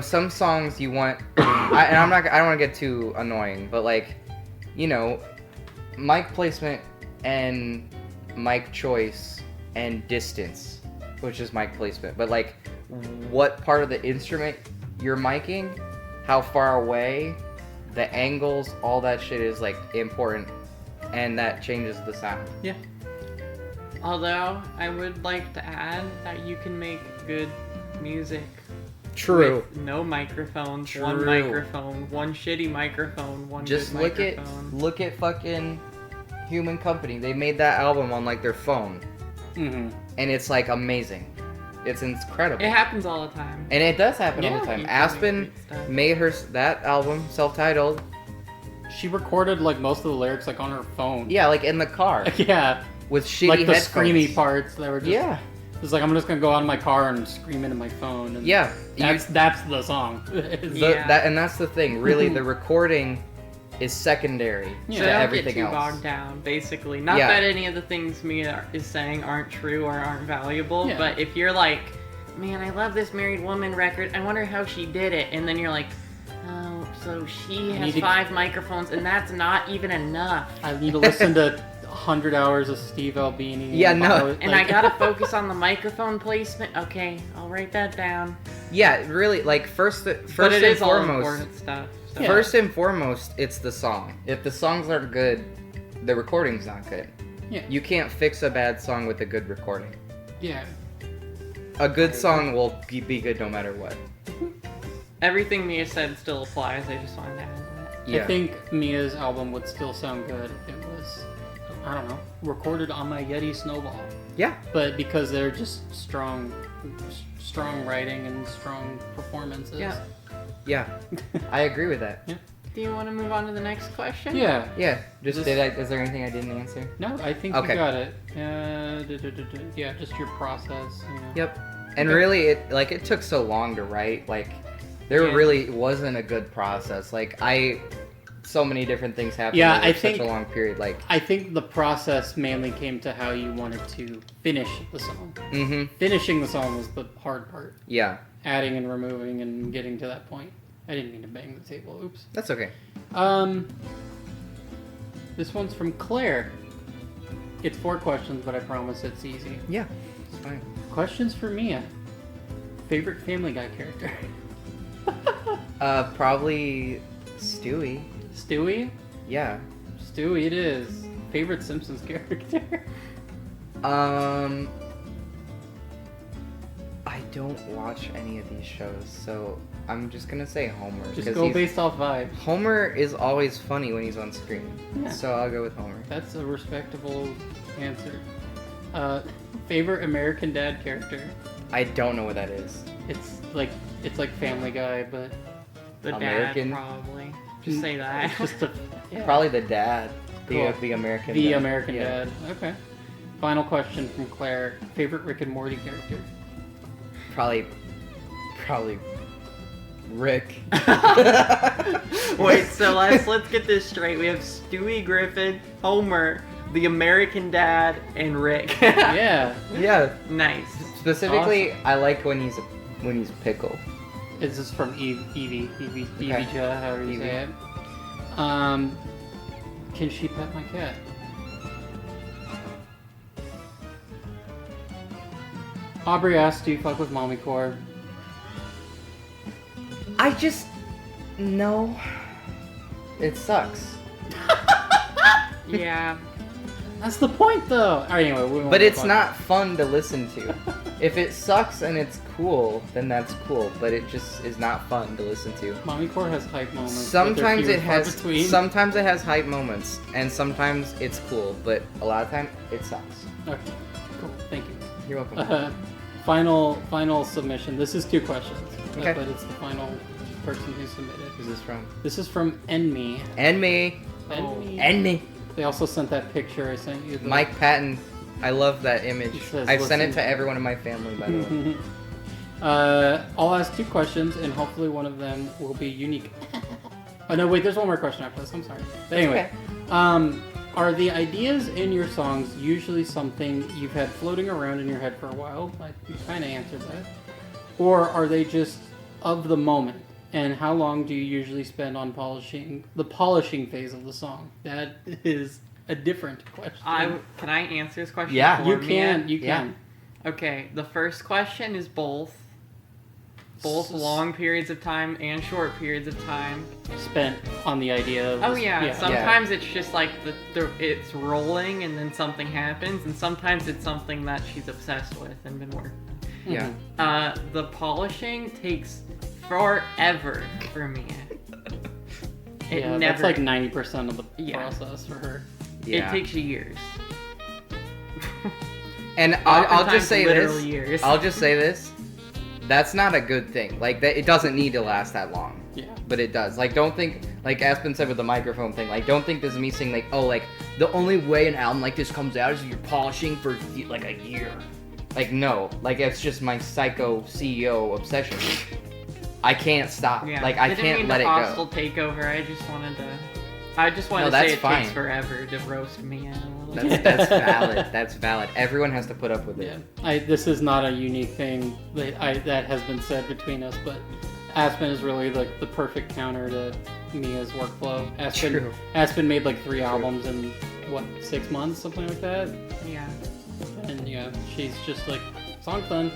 some songs you want, I don't want to get too annoying, but like, mic placement and mic choice and distance, which is mic placement, but like, what part of the instrument you're miking, how far away, the angles, all that shit is like important, and that changes the sound. yeah. Although, I would like to add that you can make good music True. with no microphones, True. one microphone, one shitty microphone, one Just good microphone. look at fucking Human Company. They made that album on like their phone, Mm-hmm. and it's like amazing. It's incredible. It happens all the time. And it does happen all Yeah, the time. you can make Aspen good stuff. made that album, self-titled. She recorded like most of the lyrics like on her phone. Yeah, like in the car Yeah. with shitty Like the headphones. screamy parts that were just. Yeah, It's like I'm just gonna go out in my car and scream into my phone. And yeah. That's the song. Yeah. And that's the thing. Really, the recording is secondary Yeah. So to don't everything get too else. bogged down, basically. Not Yeah. that any of the things Mia is saying aren't true or aren't valuable, Yeah. but if you're like, man, I love this Married Woman record, I wonder how she did it, and then you're like, oh, so she I has need to- 5 microphones, and that's not even enough. I need to listen to 100 hours of Steve Albini. Yeah, no. borrow- And I gotta focus on the microphone placement. Okay, I'll write that down. Yeah, really. Like first But and it is all foremost. important stuff. So. Yeah. First and foremost, it's the song. If the songs aren't good, the recording's not good. Yeah. You can't fix a bad song with a good recording. Yeah. A good song will be good no matter what. Everything Mia said still applies. I just wanted to add that. Yeah. I think Mia's album would still sound good if it was, I don't know, recorded on my Yeti Snowball. Yeah. But because they're just strong writing and strong performances. Yeah. Yeah. I agree with that. Do you want to move on to the next question? Yeah. Yeah. Just Just- is there anything I didn't answer? No, I think Okay. you got it. Yeah, just your process. You know. Yep. And Okay. really, it took so long to write. Like, there Yeah. really wasn't a good process. Like, so many different things happened Yeah, over I such think- a long period. Like, I think the process mainly came to how you wanted to finish the song. mm-hmm. Finishing the song was the hard part. Yeah. Adding and removing and getting to that point. I didn't mean to bang the table. Oops. That's okay. This one's from Claire. It's 4 questions, but I promise it's easy. Yeah, it's fine. Questions for Mia. Favorite Family Guy character? Probably Stewie. Stewie? Yeah. Stewie it is. Favorite Simpsons character? I don't watch any of these shows, so I'm just gonna say Homer. Just 'cause go based off vibe. Homer is always funny when he's on screen, Yeah. so I'll go with Homer. That's a respectable answer. Favorite American Dad character? I don't know what that is. It's like Family Guy, but The American? dad, probably. Just say that. it's just a yeah. Probably the dad. Cool. The American The dad. American Yeah. Dad. Okay. Final question from Claire. Favorite Rick and Morty character? Probably Rick. Wait, so let's get this straight. We have Stewie Griffin, Homer, the American Dad, and Rick. Yeah. Yeah. Nice. Specifically, I like when he's pickle. Is this from Evie Okay. Ja, however you Evie. say it. Can she pet my cat? Aubrey asked, do you fuck with Mommy Core? I just no. It sucks. Yeah. That's the point, though. Anyway, we won't But it's talk- not fun to listen to. If it sucks and it's cool, then that's cool. But it just is not fun to listen to. Mommy Core has hype moments. but Sometimes they're it few and far has. between. Sometimes it has hype moments, and sometimes it's cool. But a lot of time it sucks. Okay, cool. Thank you. You're welcome. Final submission. This is 2 questions, Okay. but it's the final person who submitted. Who's this from? This is from Enme. And me. Enme. And me. They also sent that picture I sent you. Mike Patton. I love that image. He says, I've sent it "Listen." to everyone in my family, by the way. I'll ask 2 questions, and hopefully one of them will be unique. Oh no, wait. There's one more question after this. I'm sorry. But anyway, are the ideas in your songs usually something you've had floating around in your head for a while? Like you kind of answered that, or are they just of the moment? And how long do you usually spend on polishing phase of the song? That is a different question. Can I answer this question? Yeah. for You Mia? can. You Yeah. can. Okay, the first question is both long periods of time and short periods of time. Spent on the idea of. Oh yeah, sometimes it's just like it's rolling and then something happens, and sometimes it's something that she's obsessed with and been working. Yeah. The polishing takes forever for me. Yeah, that's like 90% of the Yeah. process for her. Yeah. It takes years. And I'll Oftentimes, just say this. literally years. I'll just say this. That's not a good thing. Like that, it doesn't need to last that long. Yeah. But it does. Like, don't think, like Aspen said with the microphone thing, like, don't think this is me saying, like, oh, like, the only way an album like this comes out is if you're polishing for, like, a year. Like, no. Like, it's just my psycho CEO obsession. I can't stop. Yeah. Like, I didn't can't mean let to it hostile go. takeover. I just wanted No, to that's say it fine. takes forever to roast me out a little bit. That's valid. That's valid. Everyone has to put up with it. Yeah. This is not a unique thing that has been said between us, but Aspen is really like the perfect counter to Mia's workflow. True. Aspen made like 3 albums in, what, 6 months? Something like that? Yeah. And yeah, she's just like, song fun.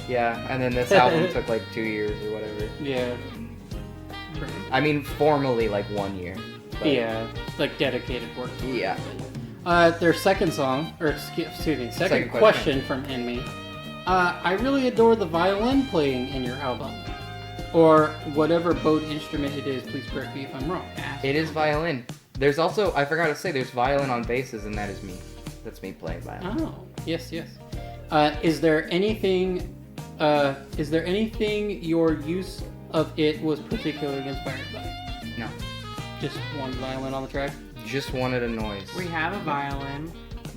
Yeah, and then this album took, like, 2 years or whatever. Yeah. I mean, formally, like, 1 year. But Yeah, like dedicated work. Yeah. Their second song, or excuse me, second Second question from Enme. I really adore the violin playing in your album. Or whatever boat instrument it is, please correct me if I'm wrong. It is violin. There's also, I forgot to say, there's violin on Vases, and that is me. That's me playing violin. Oh, yes. Is there anything your use of it was particularly inspired by? No. Just one violin on the track? Just wanted a noise. We have a violin.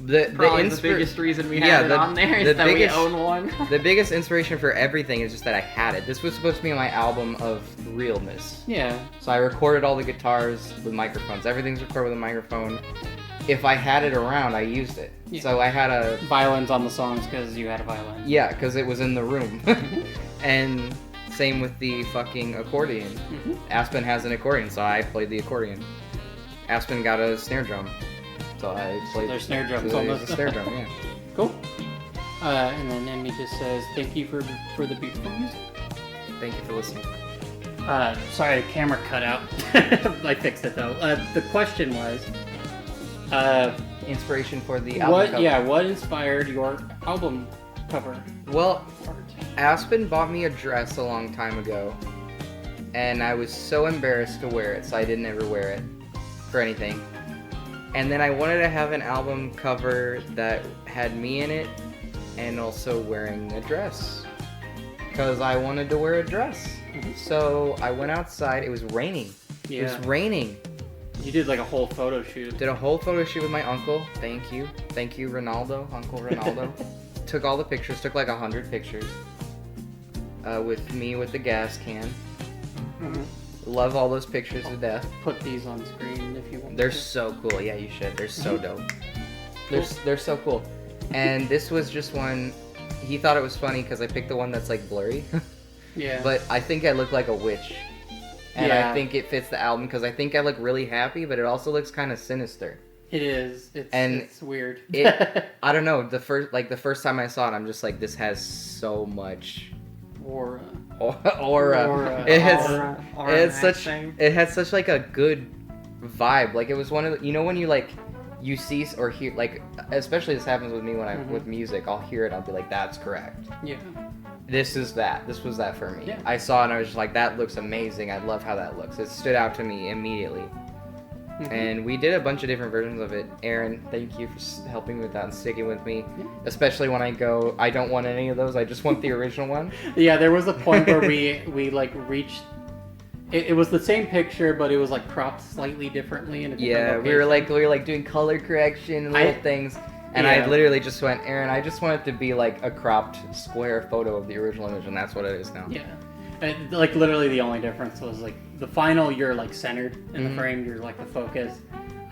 The Probably the biggest reason we have it on there is that we own one. The biggest inspiration for everything is just that I had it. This was supposed to be my album of realness. Yeah. So I recorded all the guitars with microphones. Everything's recorded with a microphone. If I had it around, I used it. Yeah. So I had a... Violins on the songs because you had a violin. Yeah, because it was in the room. And same with the fucking accordion. Mhm. Aspen has an accordion, so I played the accordion. Aspen got a snare drum. So I played. There's snare drums so on there's this. a snare drum, yeah. Cool. And then Emmy just says, "Thank you for the beautiful music." Thank you for listening. Sorry, the camera cut out. I fixed it though. The question was, Inspiration for the album cover. what inspired your album cover Well, art? Aspen bought me a dress a long time ago, and I was so embarrassed to wear it, so I didn't ever wear it for anything. And then I wanted to have an album cover that had me in it, and also wearing a dress, because I wanted to wear a dress. Mhm. So I went outside. It was raining. It was raining. You did like a whole photo shoot. Did a whole photo shoot with my uncle. Thank you, Ronaldo, Uncle Ronaldo. Took all the pictures. Took like 100 pictures. With me with the gas can. Mhm. Love all those pictures to death. Put these on screen if you want. They're to. so cool. Yeah, you should. They're so dope. They're so cool. And this was just one. He thought it was funny because I picked the one that's like blurry. Yeah. But I think I look like a witch. And Yeah. I think it fits the album because I think I look really happy, but it also looks kind of sinister. It is. It's weird. I don't know. The first time I saw it, I'm just like, this has so much Aura. aura. It has such like a good vibe. Like it was one of the, when you like you see or hear, like, especially this happens with me when with music. I'll hear it. I'll be like, that's correct. Yeah. This was that for me. Yeah. I saw it and I was just like, that looks amazing. I love how that looks. It stood out to me immediately. Mhm. And we did a bunch of different versions of it. Erin, thank you for helping with that and sticking with me. Yeah. Especially when I go, I don't want any of those. I just want the original one. Yeah, there was a point where we like reached. It was the same picture, but it was like cropped slightly differently in a different Yeah, location. we were like doing color correction and little things. And I Yeah. literally just went, Erin, I just want it to be like a cropped square photo of the original image, and that's what it is now. Yeah. Like literally the only difference was like the final you're like centered in the frame, you're like the focus.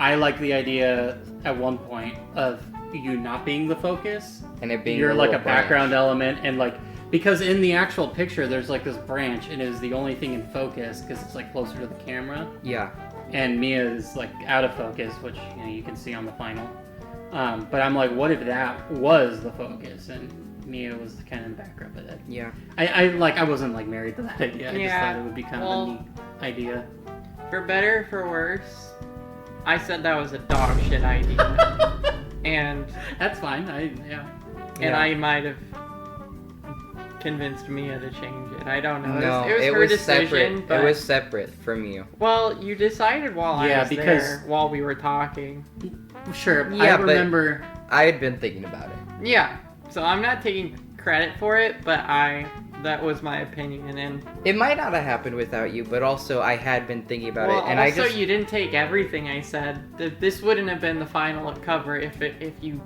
I like the idea at one point of you not being the focus. And it being you're a like a little branch. background element, and like because in the actual picture there's like this branch and it is the only thing in focus because it's like closer to the camera. Yeah. And Mia is like out of focus, which you can see on the final. But I'm like, what if that was the focus and Mia was kind of in the background of it? Yeah. I wasn't like married to that idea. I just Yeah, thought it would be kind of a neat idea. For better or for worse, I said that was a dog shit idea. and That's fine. and I might have convinced Mia to change it. I don't know. No, it was her decision. separate. But, It was separate from you. well, you decided while I Yeah, was because- there, while we were talking. Sure. Yeah, I but- remember. I had been thinking about it. Yeah. So I'm not taking credit for it, but that was my opinion. And It might not have happened without you, but also I had been thinking about well, it, and also I just you didn't take everything I said. This wouldn't have been the final cover if you.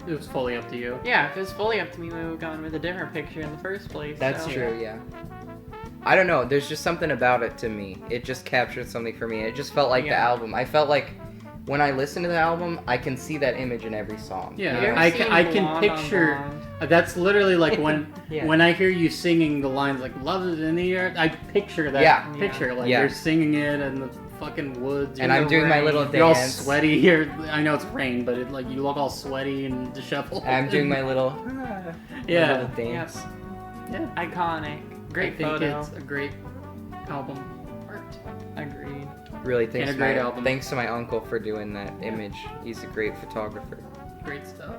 It was fully up to you. Yeah, if it was fully up to me, we would have gone with a different picture in the first place. That's so. true, yeah. I don't know, there's just something about it to me. It just captured something for me. It just felt like the Yeah. album. I felt like when I listen to the album, I can see that image in every song. Yeah, You ever I seen can Blonde on picture. Blonde? That's literally like when Yeah. when I hear you singing the lines like "Love is in the air," I picture that Yeah. picture like Yeah. you're singing it in the fucking woods. And you're I'm in the doing my rain, little You're all dance. sweaty. I know it's rain, but it like you look all sweaty and disheveled. And I'm doing my little, Yeah. little dance. Yeah. Iconic. Great I think photo. It's a great album art. Agreed. Really, And a great album. thanks to my uncle for doing that image. He's a great photographer. Great stuff.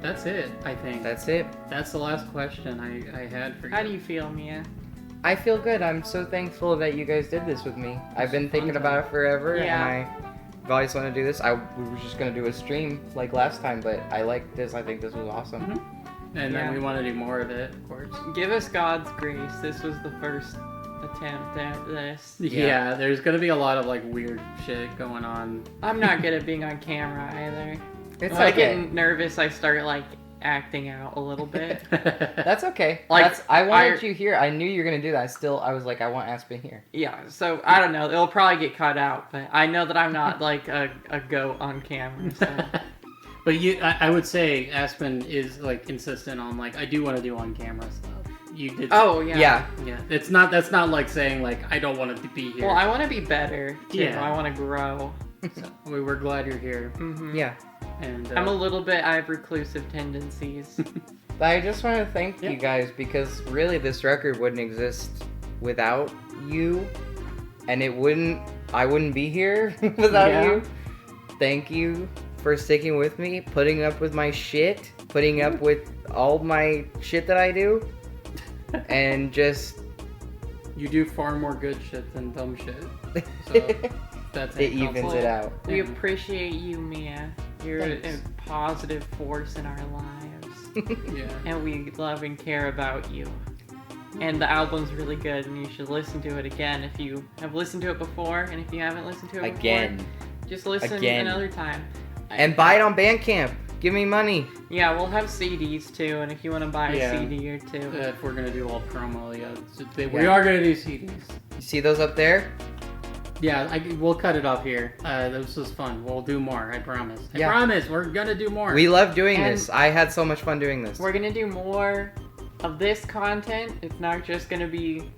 That's it. I think That's it. that's the last question I had for you. How do you feel, Mia? I feel good. I'm so thankful that you guys did this with me. I've been thinking about it forever, Yeah. and I've always wanted to do this. We were just gonna do a stream like last time, but I like this. I think this was awesome. Mhm. And Yeah. then we want to do more of it, of course. Give us God's grace. This was the first attempt at this. Yeah, there's gonna be a lot of like weird shit going on. I'm not good at being on camera either. It's When I okay. get nervous, I start like acting out a little bit. That's okay. Like, I wanted you here. I knew you were gonna do that. I was like, I want Aspen here. Yeah, so I don't know. It'll probably get cut out, but I know that I'm not like a goat on camera. So. But I would say Aspen is like insistent on like I do want to do on camera stuff. You did. Oh yeah. Yeah. Yeah. That's not like saying like I don't want it to be here. Well, I want to be better too. Yeah. I want to grow. So we're glad you're here. Mm-hmm. Yeah. And I have reclusive tendencies. But I just want to thank Yeah. you guys because really this record wouldn't exist without you, and I wouldn't be here without Yeah. you. Thank you for sticking with me, putting up with my shit, putting up with all my shit that I do, and just you do far more good shit than dumb shit. So that's it evens it out. We Yeah. appreciate you, Mia. You're a Thanks. positive force in our lives. Yeah. And we love and care about you. And the album's really good, and you should listen to it again if you have listened to it before, and if you haven't listened to it Again. before, just listen Again. another time. And buy it on Bandcamp. Give me money. Yeah, we'll have CDs too, and if you want to buy Yeah. a CD or two. If we're gonna do all promo, yeah, we Yeah. are gonna do CDs. You see those up there? Yeah, we'll cut it off here. This was fun. We'll do more. I promise. I Yeah. promise. We're gonna do more. We love doing And- this. I had so much fun doing this. We're gonna do more of this content. It's not just gonna be,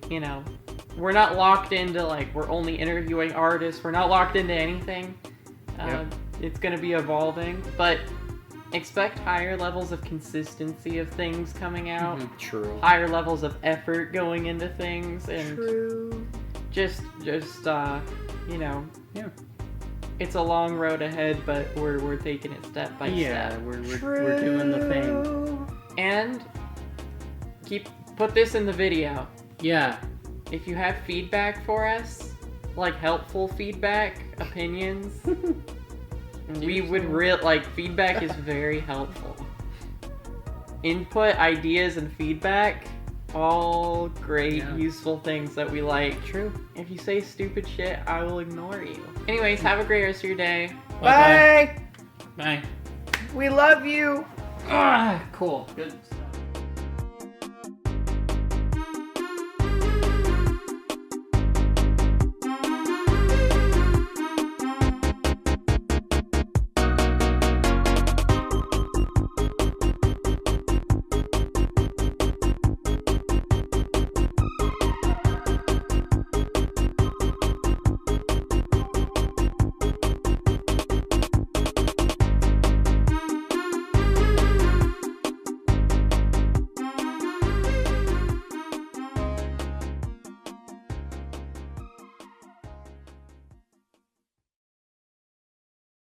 we're not locked into we're only interviewing artists. We're not locked into anything. Yep. It's gonna be evolving, but expect higher levels of consistency of things coming out, Mhm. True. higher levels of effort going into things, and True. just Yeah. it's a long road ahead, but we're taking it step by Yeah, step. we're doing the thing. And put this in the video. Yeah. If you have feedback for us, like helpful feedback, opinions, we would feedback is very helpful. Input, ideas, and feedback, all great, Yeah. useful things that we like. True. If you say stupid shit, I will ignore you. Anyways, have a great rest of your day. Bye. Bye. We love you. Ah, cool. Good stuff.